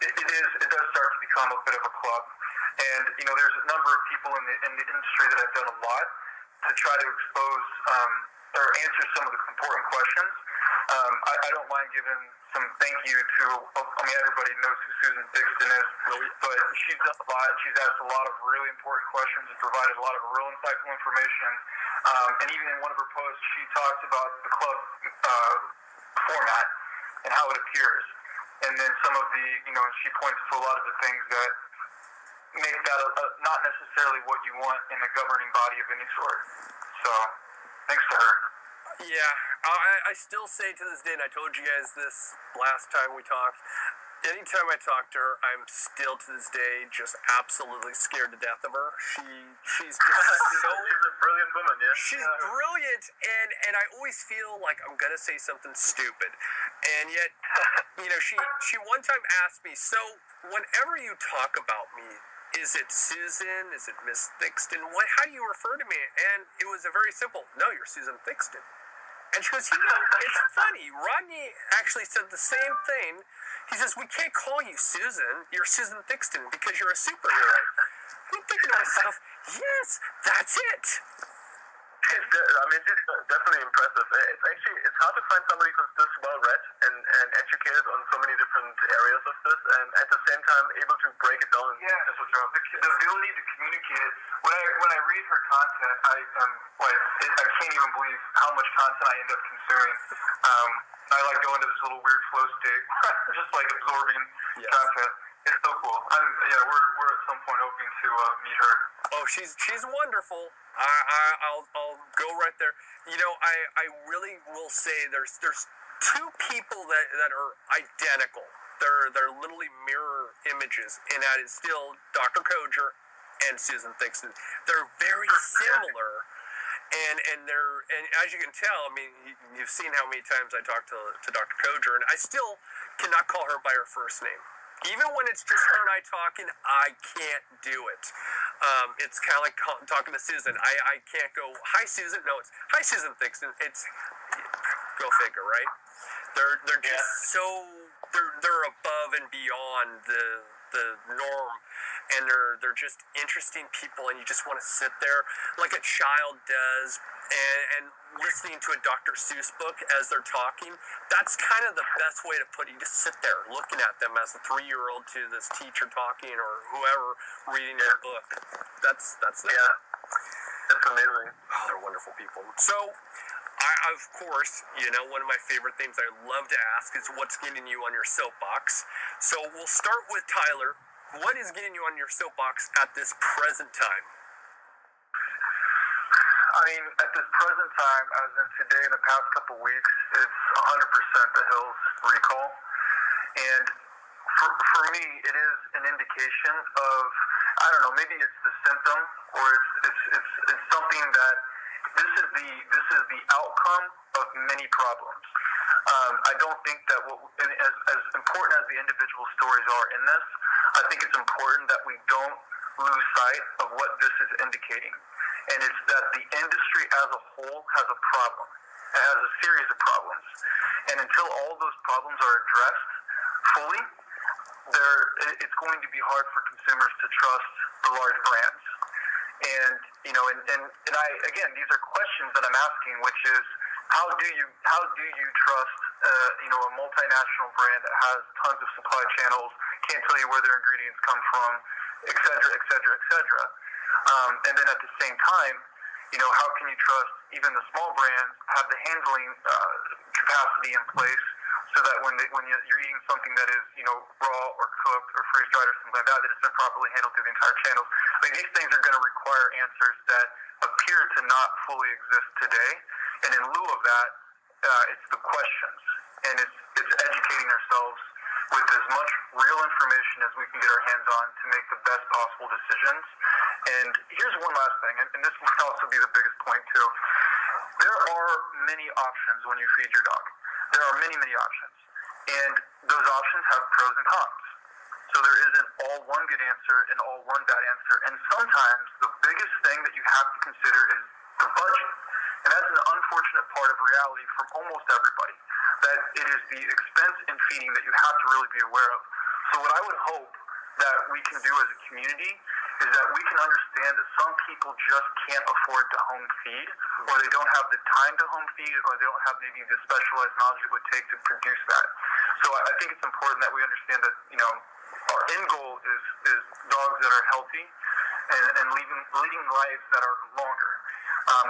it does start to become a bit of a club, and there's a number of people in the industry that have done a lot to try to expose or answer some of the important questions. I don't mind giving some thank you to, everybody knows who Susan Dixon is, but she's done a lot. She's asked a lot of really important questions and provided a lot of real insightful information. And even in one of her posts, she talks about the club format. and how it appears. And then some of the, she points to a lot of the things that make that not necessarily what you want in a governing body of any sort. So, thanks to her. Yeah, I still say to this day, and I told you guys this last time we talked, anytime I talk to her, I'm still to this day just absolutely scared to death of her. She's just so... She's a brilliant woman, yeah. She's brilliant, and I always feel like I'm going to say something stupid. And yet, she one time asked me, so whenever you talk about me, is it Susan? Is it Miss Thixton? How do you refer to me? And it was a very simple, no, you're Susan Thixton. And she goes, it's funny. Rodney actually said the same thing. He says, we can't call you Susan. You're Susan Thixton because you're a superhero. I'm thinking to myself, yes, that's it. It's definitely impressive. It's hard to find somebody who's this well read and educated on so many different areas of this, and at the same time able to break it down. Yeah, the ability to communicate it. When I read her content, I can't even believe how much content I end up consuming. I like going to this little weird flow state, just like absorbing content. It's so cool. We're at some point hoping to meet her. Oh, she's wonderful. I'll go right there. I really will say there's two people that are identical. They're literally mirror images, and that is still Dr. Koger and Susan Thixton. They're very similar, and as you can tell, I mean, you've seen how many times I talk to Dr. Koger, and I still cannot call her by her first name. Even when it's just her and I talking, I can't do it. It's kind of like talking to Susan. I can't go, hi, Susan. No, it's, hi, Susan Thixton. It's, go figure, right? They're just so, they're above and beyond the norm, and they're just interesting people, and you just want to sit there like a child does, and listening to a Dr. Seuss book as they're talking. That's kind of the best way to put it. You just sit there looking at them as a 3-year-old to this teacher talking or whoever reading their book. That's it. Yeah, that's amazing. Oh, they're wonderful people. So, of course, one of my favorite things I love to ask is what's getting you on your soapbox. So we'll start with Tyler. What is getting you on your soapbox at this present time? I mean, at this present time, as in today, in the past couple weeks, it's 100% the Hills recall. And for me, it is an indication of, I don't know, maybe it's the symptom, or it's something that this is the outcome of many problems. I don't think that as important as the individual stories are in this, I think it's important that we don't lose sight of what this is indicating. And it's that the industry as a whole has a problem. It has a series of problems. And until all those problems are addressed fully, it's going to be hard for consumers to trust the large brands. And again, these are questions that I'm asking, which is, how do you trust a multinational brand that has tons of supply channels, can't tell you where their ingredients come from, et cetera, et cetera, et cetera. And then at the same time, how can you trust even the small brands have the handling capacity in place so that when you're eating something that is raw or cooked or freeze dried or something like that it's been properly handled through the entire channels. I mean, these things are going to require answers that appear to not fully exist today. And in lieu of that, it's the questions, and it's educating ourselves with as much real information as we can get our hands on to make the best possible decisions. And here's one last thing, and this might also be the biggest point too. There are many options when you feed your dog. There are many, many options. And those options have pros and cons. So there isn't all one good answer and all one bad answer. And sometimes the biggest thing that you have to consider is the budget. And that's an unfortunate part of reality for almost everybody, that it is the expense in feeding that you have to really be aware of. So what I would hope that we can do as a community is that we can understand that some people just can't afford to home feed, or they don't have the time to home feed, or they don't have maybe the specialized knowledge it would take to produce that. So I think it's important that we understand that, our end goal is dogs that are healthy and leading lives that are longer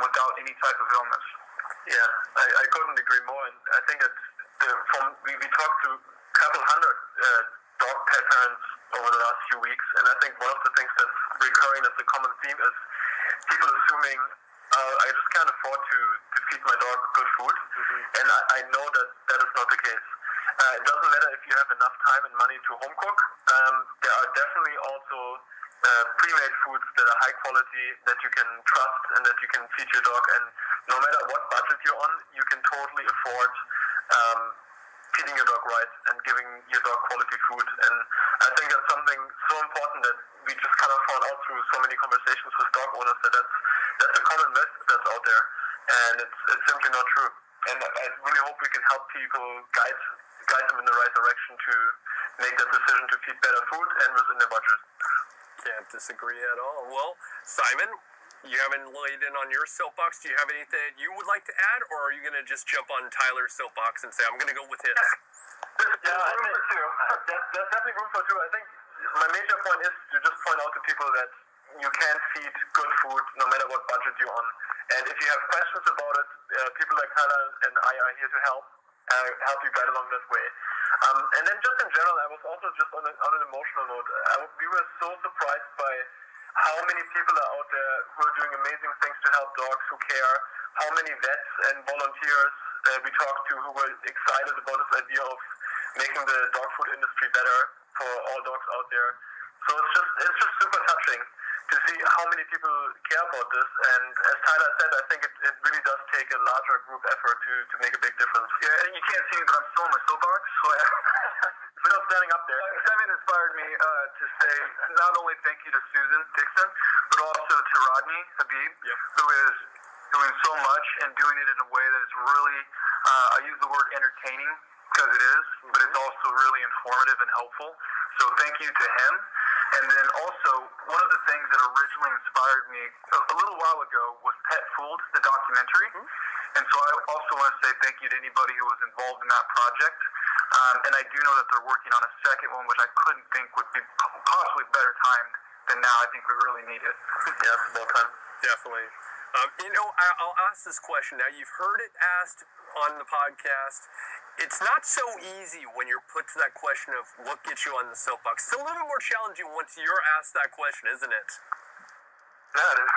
without any type of illness. Yeah, I couldn't agree more, and I think it's we talked to a couple hundred dog pet parents over the last few weeks, and I think one of the things that's recurring as a common theme is people assuming I just can't afford to feed my dog good food, and I know that is not the case. It doesn't matter if you have enough time and money to home cook. There are definitely also pre-made foods that are high quality, that you can trust and that you can feed your dog, and no matter what budget you're on, you can totally afford feeding your dog right and giving your dog quality food. And I think that's something so important that we just kind of found out through so many conversations with dog owners that that's a common myth that's out there, and it's simply not true. And I really hope we can help people guide them in the right direction to make that decision to feed better food and within their budget. Can't disagree at all. Well, Simon, you haven't laid in on your soapbox. Do you have anything that you would like to add, or are you going to just jump on Tyler's soapbox and say, I'm going to go with his? Yeah, I think there's definitely room for two. I think my major point is to just point out to people that you can feed good food no matter what budget you're on. And if you have questions about it, people like Tyler and I are here to help you guide along that way. And then just in general, I was also just on an emotional note. We were so surprised by how many people are out there who are doing amazing things to help dogs who care, how many vets and volunteers we talked to who were excited about this idea of making the dog food industry better for all dogs out there. So it's just super touching to see how many people care about this. And as Tyler said, I think it really does take a larger group effort to make a big difference. Yeah, and you can't see me, but I'm still on my soapbox. So Without standing up there. Simon inspired me to say not only thank you to Susan Dixon, but also to Rodney Habib, who is doing so much and doing it in a way that is really, I use the word entertaining because it is, but it's also really informative and helpful. So thank you to him. And then also, one of the things that originally inspired me a little while ago was Pet Fooled, the documentary. And so I also want to say thank you to anybody who was involved in that project. And I do know that they're working on a second one, which I couldn't think would be possibly better timed than now. I think we really need it. Yeah, it's about time. Definitely. I'll ask this question. Now, you've heard it asked on the podcast. It's not so easy when you're put to that question of what gets you on the soapbox. It's a little bit more challenging once you're asked that question, isn't it? Yeah, it is.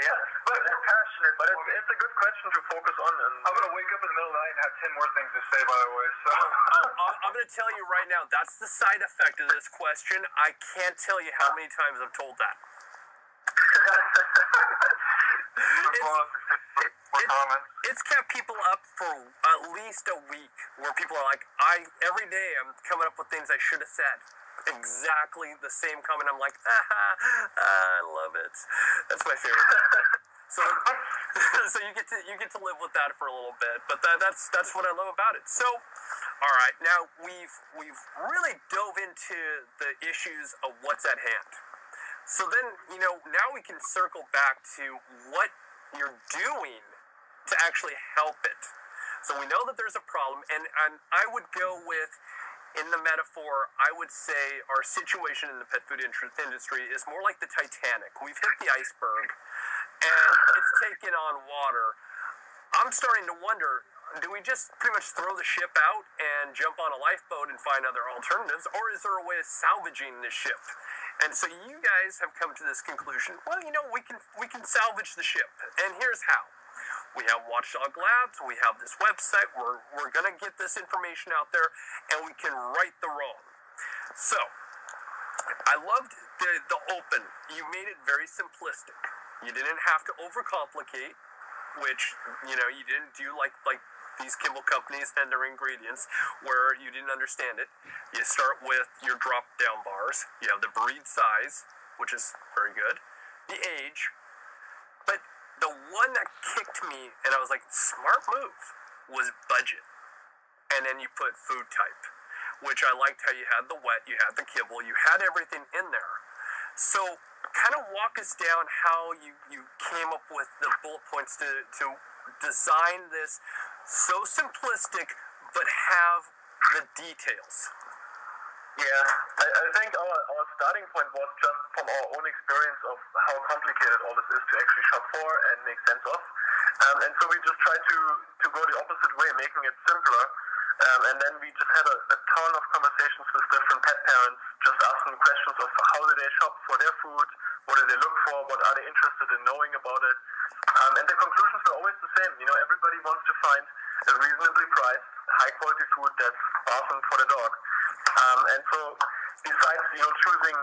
Yeah, but it's passionate. But it's a good question to focus on. And I'm going to wake up in the middle of the night and have 10 more things to say, by the way. So I'm going to tell you right now, that's the side effect of this question. I can't tell you how many times I've told that. It's kept people up for at least a week, where people are like, every day I'm coming up with things I should have said. Exactly the same comment. I'm like, I love it. That's my favorite. So you get to live with that for a little bit, but that's what I love about it. So, all right, now we've really dove into the issues of what's at hand. So then, now we can circle back to what you're doing to actually help it. So we know that there's a problem, and I would go with, in the metaphor, I would say our situation in the pet food industry is more like the Titanic. We've hit the iceberg, and it's taken on water. I'm starting to wonder, do we just pretty much throw the ship out and jump on a lifeboat and find other alternatives, or is there a way of salvaging this ship? And so you guys have come to this conclusion, well, we can salvage the ship, and here's how. We have Watchdog Labs, we have this website, we're going to get this information out there, and we can right the wrong. So, I loved the open. You made it very simplistic. You didn't have to overcomplicate, which, you didn't do like these kibble companies and their ingredients where you didn't understand it. You start with your drop-down bars. You have the breed size, which is very good. The age. But the one that kicked me, and I was like, smart move, was budget. And then you put food type, which I liked how you had the wet, you had the kibble, you had everything in there. So kind of walk us down how you came up with the bullet points to design this so simplistic, but have the details. Yeah, I think our starting point was just from our own experience of how complicated all this is to actually shop for and make sense of. And so we just tried to go the opposite way, making it simpler. And then we just had a ton of conversations with different pet parents, just asking questions of how do they shop for their food, what do they look for, what are they interested in knowing about it. And the conclusions were always the same. Everybody wants to find a reasonably priced, high-quality food that's awesome for the dog. And so besides, choosing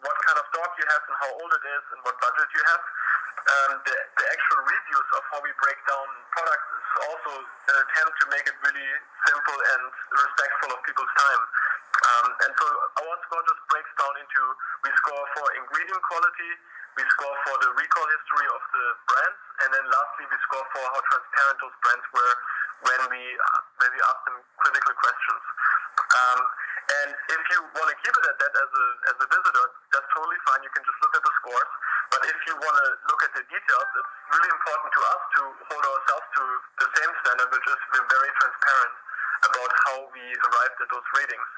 what kind of dog you have and how old it is and what budget you have, the actual reviews of how we break down products is also an attempt to make it really simple and respectful of people's time. And so our score just breaks down into, we score for ingredient quality, we score for the recall history of the brands, and then lastly we score for how transparent those brands were when we ask them critical questions. And if you want to keep it at that as a visitor, that's totally fine. You can just look at the scores. But if you want to look at the details, it's really important to us to hold ourselves to the same standard, which is we're very transparent about how we arrived at those ratings.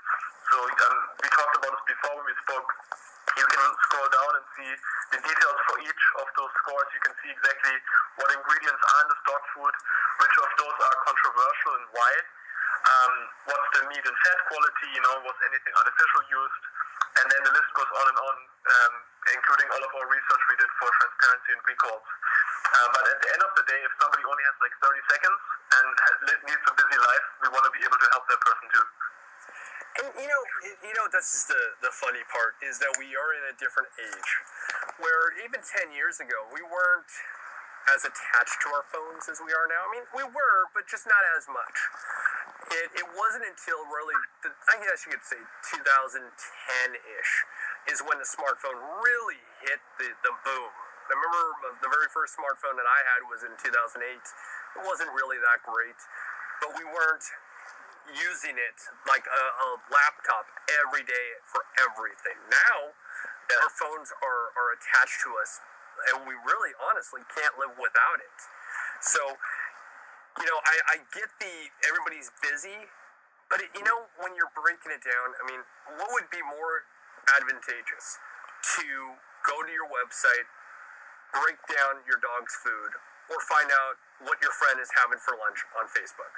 So we talked about this before when we spoke. You can scroll down and see the details for each of those scores. You can see exactly what ingredients are in the dog food, which of those are controversial and why. What's the meat and fat quality, was anything artificial used, and then the list goes on and on, including all of our research we did for transparency and recalls. But at the end of the day, if somebody only has like 30 seconds and needs a busy life, we want to be able to help that person too. And this is the funny part, is that we are in a different age, where even 10 years ago, we weren't as attached to our phones as we are now. I mean, we were, but just not as much. It wasn't until really, I guess you could say 2010-ish, is when the smartphone really hit the boom. I remember the very first smartphone that I had was in 2008. It wasn't really that great, but we weren't using it like a laptop every day for everything. Now, our phones are attached to us, and we really, honestly, can't live without it. So, I get everybody's busy, but when you're breaking it down, I mean, what would be more advantageous? To go to your website, break down your dog's food, or find out what your friend is having for lunch on Facebook?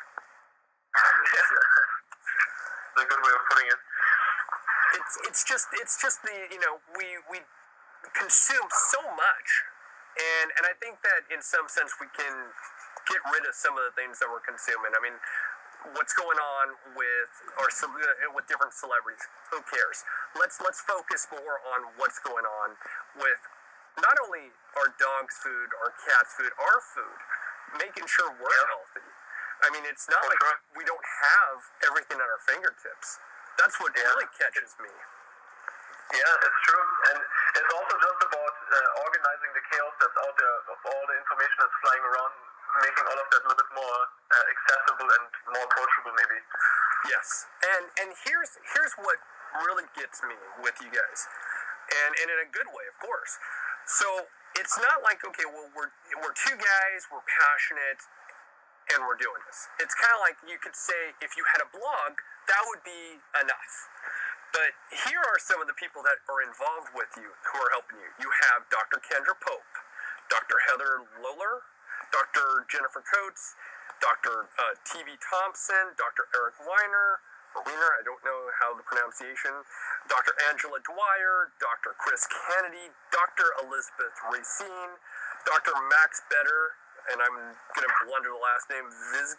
That's a good way of putting it. It's just we consume so much, and I think that in some sense we can get rid of some of the things that we're consuming. I mean, what's going on with different celebrities? Who cares? Let's focus more on what's going on with not only our dog's food, our cat's food, our food, making sure we're healthy. I mean, it's not like we don't have everything at our fingertips. That's what really catches me. Yeah, it's true. And it's also just about organizing the chaos that's out there of all the information that's flying around, making all of that a little bit more accessible and more approachable, maybe. Yes. And here's what really gets me with you guys. And in a good way, of course. So it's not like, okay, well, we're two guys, we're passionate, and we're doing this. It's kind of like you could say if you had a blog, that would be enough. But here are some of the people that are involved with you who are helping you. You have Dr. Kendra Pope, Dr. Heather Loller, Dr. Jennifer Coates, Dr. T.V. Thompson, Dr. Eric Weiner, I don't know how the pronunciation, Dr. Angela Dwyer, Dr. Chris Kennedy, Dr. Elizabeth Racine, Dr. Max Better, and I'm going to blunder the last name, Vizberg.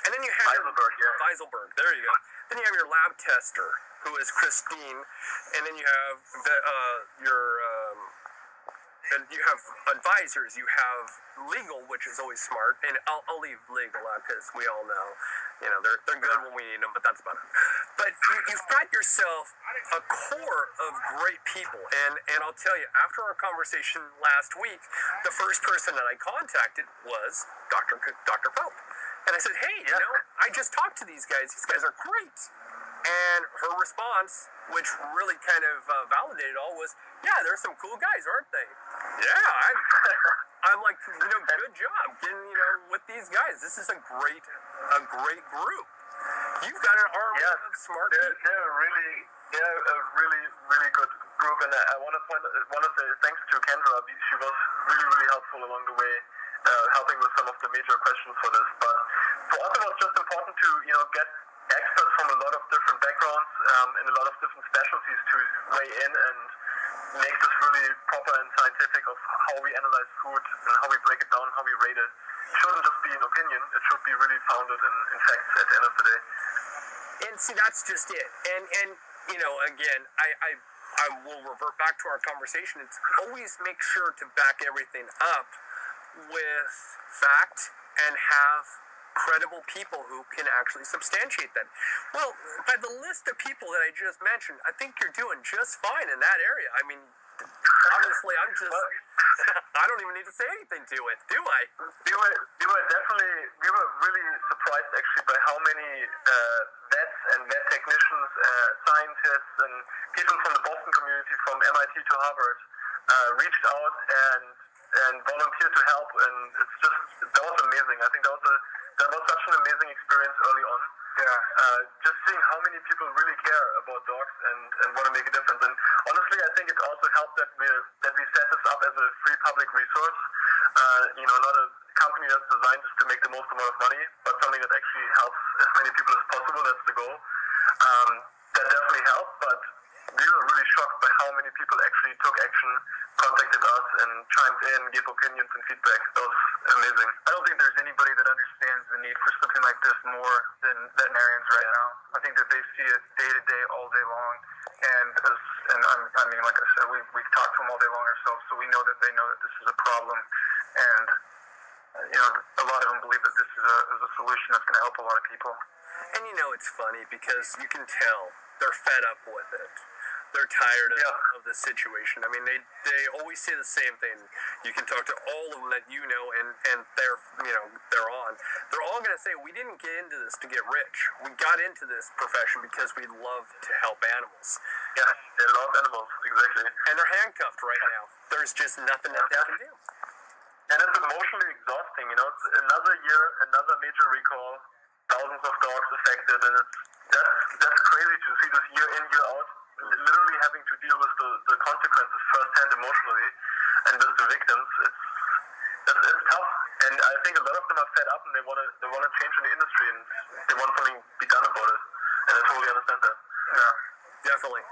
And then you have Weiselberg, there you go. Then you have your lab tester, who is Christine, and then you have you have advisors, you have legal, which is always smart, and I'll leave legal out because we all know, they're good when we need them, but that's about it. But you've got yourself a core of great people, and I'll tell you, after our conversation last week, the first person that I contacted was Dr. Pope. And I said, hey, I just talked to these guys. These guys are great. And her response, which really kind of validated all, was, yeah, there's some cool guys, aren't they? Yeah, I'm like, good job getting, with these guys. This is a great group. You've got an army of smart people. They're a really, really good group. And I want to say thanks to Kendra. She was really, really helpful along the way, helping with some of the major questions for this. But for us, it was just important to, get experts from a lot of different backgrounds and a lot of different specialties to weigh in and make this really proper and scientific of how we analyze food and how we break it down, how we rate it. It shouldn't just be an opinion. It should be really founded in facts at the end of the day. And see, that's just it. And again, I will revert back to our conversation. It's always make sure to back everything up with fact and have credible people who can actually substantiate that. Well, by the list of people that I just mentioned, I think you're doing just fine in that area. I mean, honestly, I don't even need to say anything to it, do I? We were really surprised actually by how many vets and vet technicians, scientists, and people from the Boston community, from MIT to Harvard, reached out and volunteered to help, and that was amazing. I think that was such an amazing experience early on. Yeah. Just seeing how many people really care about dogs and want to make a difference. And honestly, I think it also helped that we set this up as a free public resource. Not a company that's designed just to make the most amount of money, but something that actually helps as many people as possible. That's the goal. That definitely helped, but we were really shocked by how many people actually took action, contacted us, and chimed in, gave opinions and feedback. That was amazing. I don't think there's anybody that understands the need for something like this more than veterinarians right now. I think that they see it day to day, all day long. Like I said, we've talked to them all day long ourselves, so we know that they know that this is a problem. And, a lot of them believe that this is a solution that's going to help a lot of people. And it's funny because you can tell they're fed up with it. They're tired of the situation. I mean, they always say the same thing. You can talk to all of them that and they're they're on. They're all going to say, we didn't get into this to get rich. We got into this profession because we love to help animals. Yeah, they love animals, exactly. And they're handcuffed right now. There's just nothing that they can do. And it's emotionally exhausting. It's another year, another major recall, thousands of dogs affected, and that's crazy to see this year in, year out. Literally having to deal with the consequences firsthand emotionally, and with the victims, it's tough. And I think a lot of them are fed up, and they want to change in the industry, and they want something to be done about it. And I totally understand that. Yeah, definitely.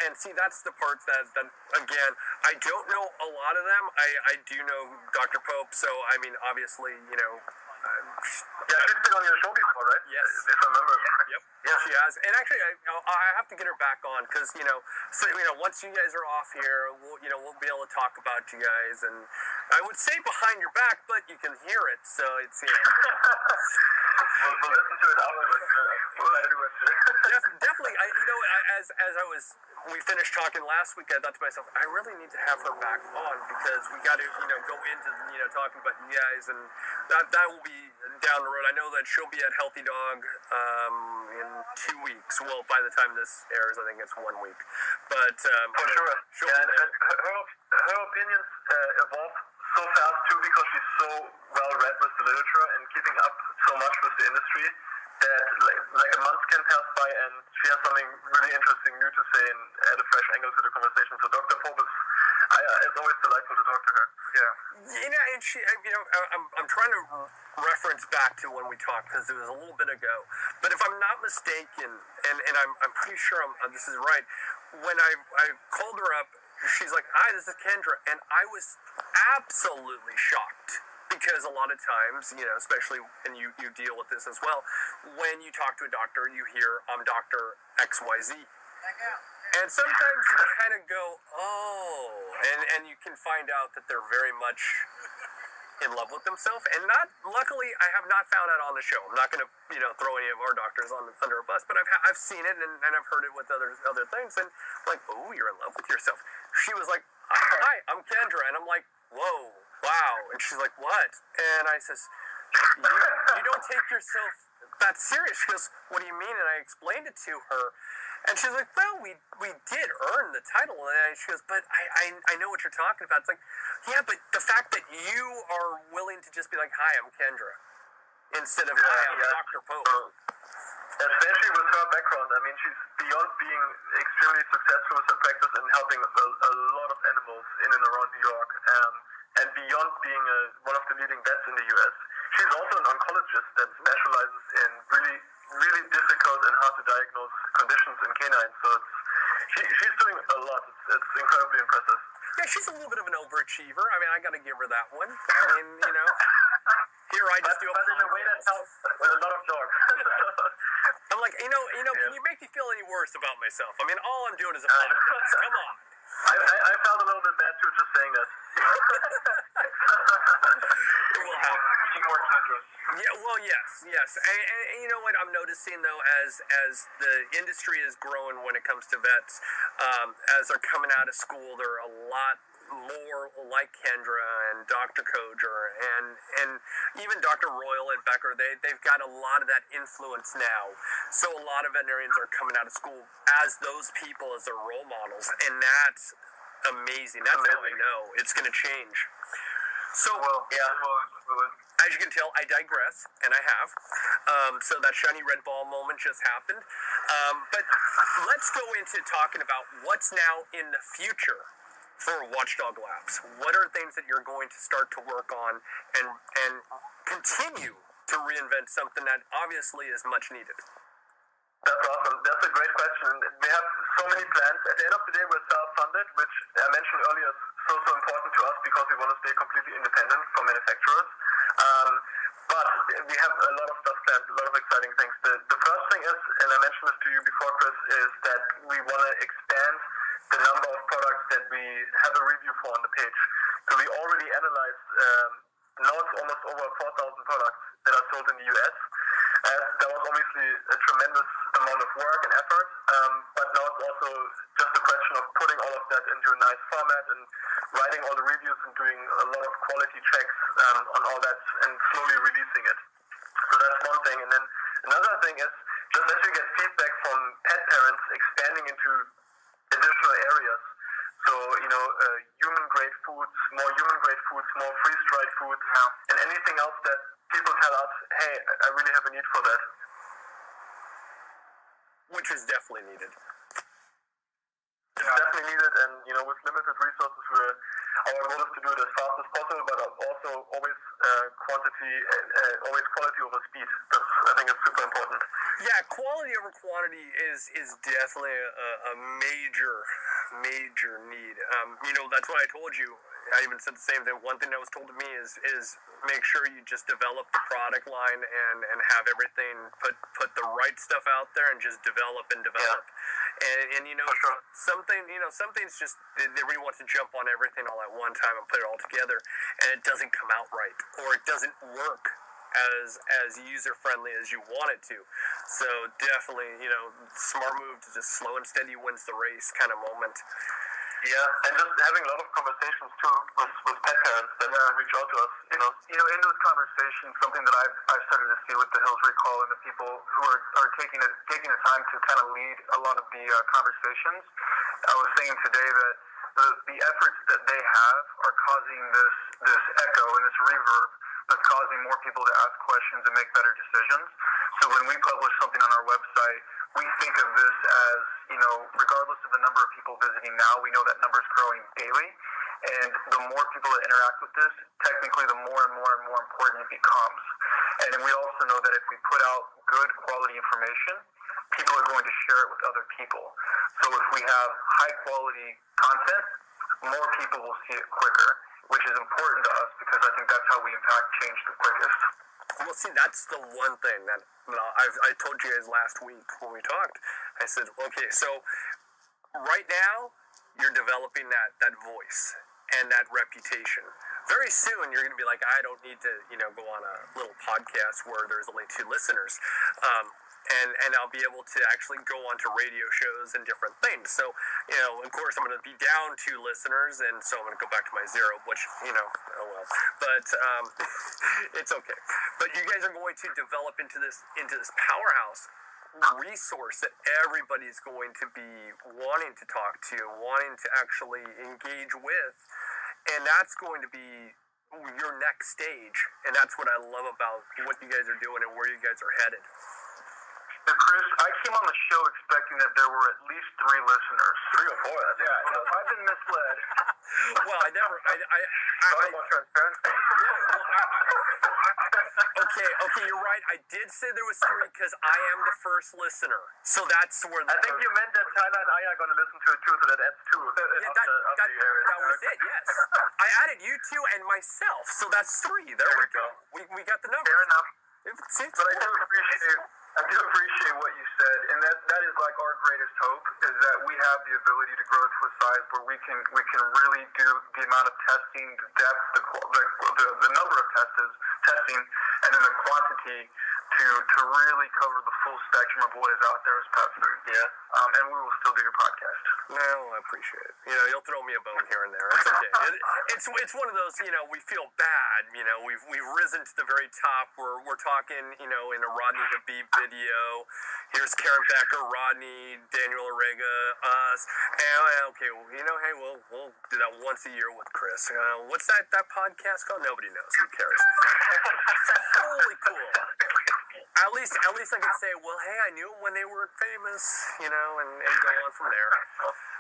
And see, that's the parts that again, I don't know a lot of them. I do know Dr. Pope, so I mean, obviously, yeah, she's been on your show before, right? Yes. If I remember. Yep. Yeah. She has. And actually, I have to get her back on because, once you guys are off here, we'll be able to talk about you guys. And I would say behind your back, but you can hear it. So it's, We'll listen to it afterwards. Definitely. We finished talking last week, I thought to myself, I really need to have her back on because we got to, go into, talking about you guys, and that will be down the road. I know that she'll be at Healthy Dog in 2 weeks. Well, by the time this airs, I think it's 1 week. But for sure. She'll and be there. her opinions evolve so fast too because she's so well read with the literature and keeping up so much with the industry that like a month can pass by and she has something really interesting new to say and add a fresh angle to the conversation. So Dr. Pope it's always delightful to talk to her. Yeah. And she, I'm trying to reference back to when we talked because it was a little bit ago. But if I'm not mistaken, and I'm pretty sure this is right, when I called her up, she's like, "Hi, this is Kendra," and I was absolutely shocked. Because a lot of times, especially, and you deal with this as well, when you talk to a doctor, you hear, I'm Dr. XYZ. And sometimes you kind of go, oh, and you can find out that they're very much in love with themselves. And luckily, I have not found that on the show. I'm not going to, throw any of our doctors under a bus, but I've seen it and I've heard it with other things. And I'm like, oh, you're in love with yourself. She was like, hi, I'm Kendra. And I'm like, whoa. Wow. And she's like, what? And I says, you don't take yourself that serious. She goes, what do you mean? And I explained it to her. And she's like, well, we did earn the title. And she goes, but I know what you're talking about. It's like, yeah, but the fact that you are willing to just be like, hi, I'm Kendra, instead of, hi, I'm Dr. Pope. Especially with her background. I mean, she's beyond being extremely successful with her practice and helping a lot of animals in and around New York. And beyond being one of the leading vets in the U.S., she's also an oncologist that specializes in really, really difficult and hard to diagnose conditions in canines. So she's doing a lot. It's incredibly impressive. Yeah, she's a little bit of an overachiever. I mean, I got to give her that one. I mean, here I just do a But in a way that helps with a lot of dogs. I'm like, can you make me feel any worse about myself? I mean, all I'm doing is a podcast. Come on. I felt a little bit bad too just saying that. It will happen. We need more Kendras. Yeah, well, yes. And you know what I'm noticing, though, as the industry is growing when it comes to vets, as they're coming out of school, there are a lot more like Kendra and Dr. Koger and even Dr. Royal and Becker. They've got a lot of that influence now. So a lot of veterinarians are coming out of school as those people, as their role models, and that's amazing. That's how I know it's going to change. So, as you can tell, I digress, and I have. So that shiny red ball moment just happened. But let's go into talking about what's now in the future for Watchdog Labs. What are things that you're going to start to work on and continue to reinvent something that obviously is much needed? That's awesome. That's a great question. We have so many plans. At the end of the day, we're self-funded, which I mentioned earlier is so important to us because we want to stay completely independent from manufacturers. But we have a lot of stuff planned, a lot of exciting things. The first thing is, and I mentioned this to you before, Chris, is that we want to expand the number of products that we have a review for on the page. So we already analyzed, now it's almost over 4,000 products that are sold in the US. That was obviously a tremendous amount of work and effort, but now it's also just a question of putting all of that into a nice format and writing all the reviews and doing a lot of quality checks on all that and slowly releasing it. So that's one thing. And then another thing is, just as we get feedback from pet parents expanding into additional areas, so, human-grade foods, more freeze-dried foods, and anything else that people tell us, hey, I really have a need for that. Which is definitely needed. It's definitely needed, and, with limited resources, our goal is to do it as fast as possible, but also always quality over speed. I think it's super important. Yeah, quality over quantity is definitely a major need. That's what I told you. I even said the same thing. One thing that was told to me is make sure you just develop the product line and have everything, put the right stuff out there and just develop. Yeah. And some things just, they really want to jump on everything all at one time and put it all together, and it doesn't come out right, or it doesn't work as user-friendly as you want it to. So definitely, smart move to just slow and steady wins the race kind of moment. Yeah, and just having a lot of conversations too with pet parents that reach out to us. In those conversations, something that I've started to see with the Hills recall and the people who are taking the time to kind of lead a lot of the conversations. I was saying today that the efforts that they have are causing this echo and this reverb that's causing more people to ask questions and make better decisions. So when we publish something on our website, we think of this as, regardless of the number of people visiting now, we know that number is growing daily. And the more people that interact with this, technically the more and more and more important it becomes. And we also know that if we put out good quality information, people are going to share it with other people. So if we have high quality content, more people will see it quicker, which is important to us because I think that's how we impact change the quickest. Well, see, that's the one thing that I told you guys last week when we talked. I said, okay, so right now you're developing that voice and that reputation. Very soon you're going to be like, I don't need to, go on a little podcast where there's only 2 listeners. And I'll be able to actually go onto radio shows and different things. So, of course, I'm going to be down 2 listeners, and so I'm going to go back to my 0, which, oh well. But it's okay. But you guys are going to develop into this powerhouse resource that everybody's going to be wanting to talk to, wanting to actually engage with, and that's going to be your next stage. And that's what I love about what you guys are doing and where you guys are headed. Chris, I came on the show expecting that there were at least 3 listeners. 3 or 4, that's I've been misled. Well, I never, Sorry about transparency. Okay, you're right. I did say there was 3 because I am the first listener. So that's where I think you meant that Tyler and I are going to listen to it too, so that adds 2. Yeah, that was it, yes. I added you 2 and myself, so that's 3. There we go. We got the number. Fair enough. But I do appreciate what you said, and that is like our greatest hope, is that we have the ability to grow to a size where we can really do the amount of testing, the depth, the number of testing, and then the quantity to really cover the full spectrum of what is out there as pet food. Yeah. And we will still do your podcast. Well, I appreciate it. You'll throw me a bone here and there. It's okay. It's one of those, we feel bad. We've risen to the very top. We're talking, in a Rodney Habib video. Here's Karen Becker, Rodney, Daniel Orega, us. And, okay, hey, we'll do that once a year with Chris. What's that podcast called? Nobody knows. Who cares? Totally cool. At least I can say, well, hey, I knew them when they were famous, and go on from there.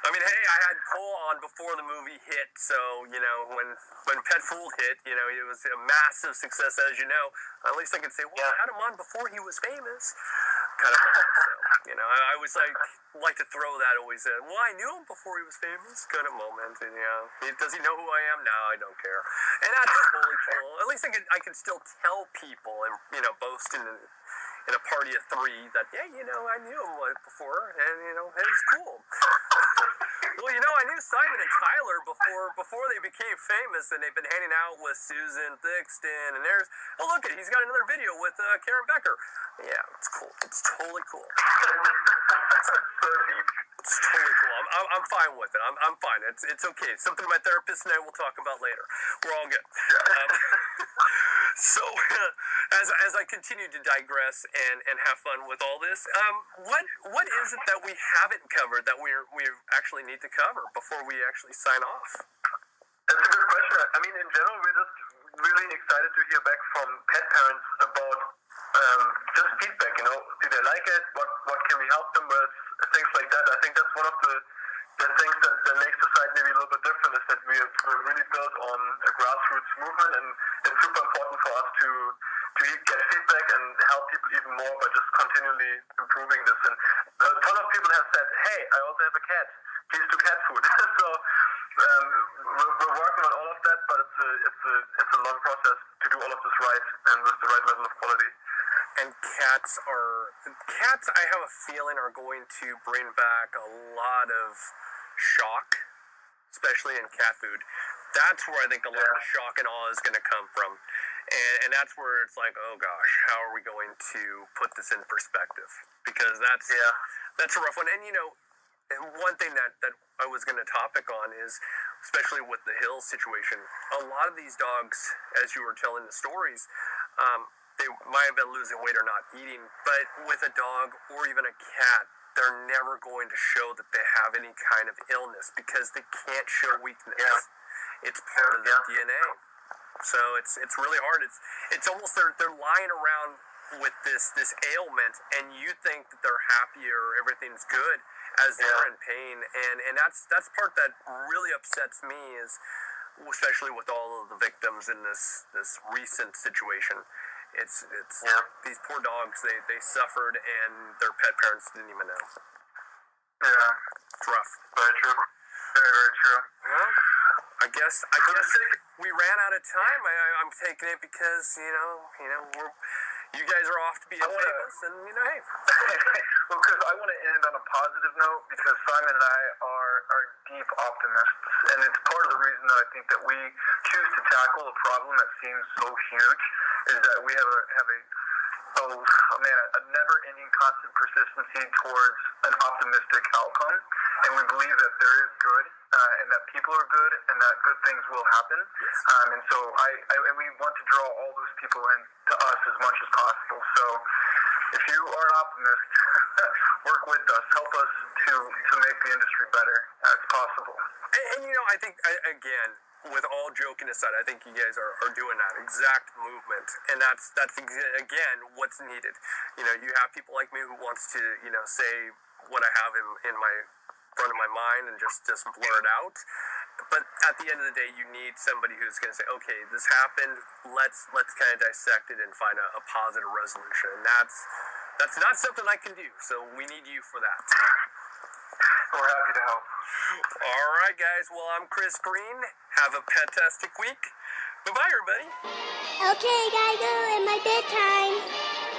I mean, hey, I had Cole on before the movie hit, so, when Pet Food hit, it was a massive success, as you know. At least I can say, well, I had him on before he was famous. Kind of, so, I always like to throw that always in. Well, I knew him before he was famous. Kind of moment, and, does he know who I am? No, I don't care. And that's totally cool. At least I can still tell people and, boast in a party of 3 that, I knew him before, and, it was cool. Well, I knew Simon and Tyler before they became famous, and they've been hanging out with Susan Thixton, and look at, he's got another video with Karen Becker. Yeah, it's cool. It's totally cool. It's totally cool. I'm fine with it. I'm fine. It's okay. It's something my therapist and I will talk about later. We're all good. So, as I continue to digress and have fun with all this, what is it that we haven't covered that we actually need to cover before we actually sign off? That's a good question. I mean, in general, we're just really excited to hear back from pet parents about just feedback. Do they like it? What can we help them with? Things like that. I think that's one of the things that makes the site maybe a little bit different, is that we're really built on a grassroots movement, and it's super important for us to get feedback and help people even more by just continually improving this. And a ton of people have said, hey, I also have a cat. Please do cat food. So we're working on all of that, but it's a long process to do all of this right and with the right level of quality. And cats, I have a feeling, are going to bring back a lot of shock, especially in cat food. That's where I think a lot of shock and awe is going to come from. And that's where it's like, oh gosh, how are we going to put this in perspective? Because that's a rough one. And one thing that I was going to topic on is, especially with the Hills situation, a lot of these dogs, as you were telling the stories, they might have been losing weight or not eating, but with a dog or even a cat, they're never going to show that they have any kind of illness because they can't show weakness. It's part of their DNA. So it's really hard. It's almost they're lying around with this ailment, and you think that they're happy or everything's good as they're in pain, and that's part that really upsets me, is especially with all of the victims in this recent situation. It's these poor dogs, they suffered, and their pet parents didn't even know. Yeah. It's rough. Very true. Very, very true. Well, I guess we ran out of time. I'm taking it because, you guys are off to be famous, and, hey. Well, Chris, I want to end on a positive note, because Simon and I are deep optimists, and it's part of the reason that I think that we choose to tackle a problem that seems so huge, is that we have a never-ending constant persistency towards an optimistic outcome, and we believe that there is good, and that people are good, and that good things will happen. Yes. And so and we want to draw all those people in to us as much as possible. So if you are an optimist, work with us, help us to make the industry better as possible. And I think, again, with all joking aside, I think you guys are doing that exact movement, and that's again what's needed. You have people like me who wants to say what I have in my front of my mind and just blur it out, But at the end of the day, you need somebody who's going to say, okay, this happened. Let's kind of dissect it and find a positive resolution. And that's not something I can do. So we need you for that. We're happy to help. All right, guys. Well, I'm Chris Green. Have a fantastic week. Bye-bye, everybody. Okay, gotta go in my bedtime.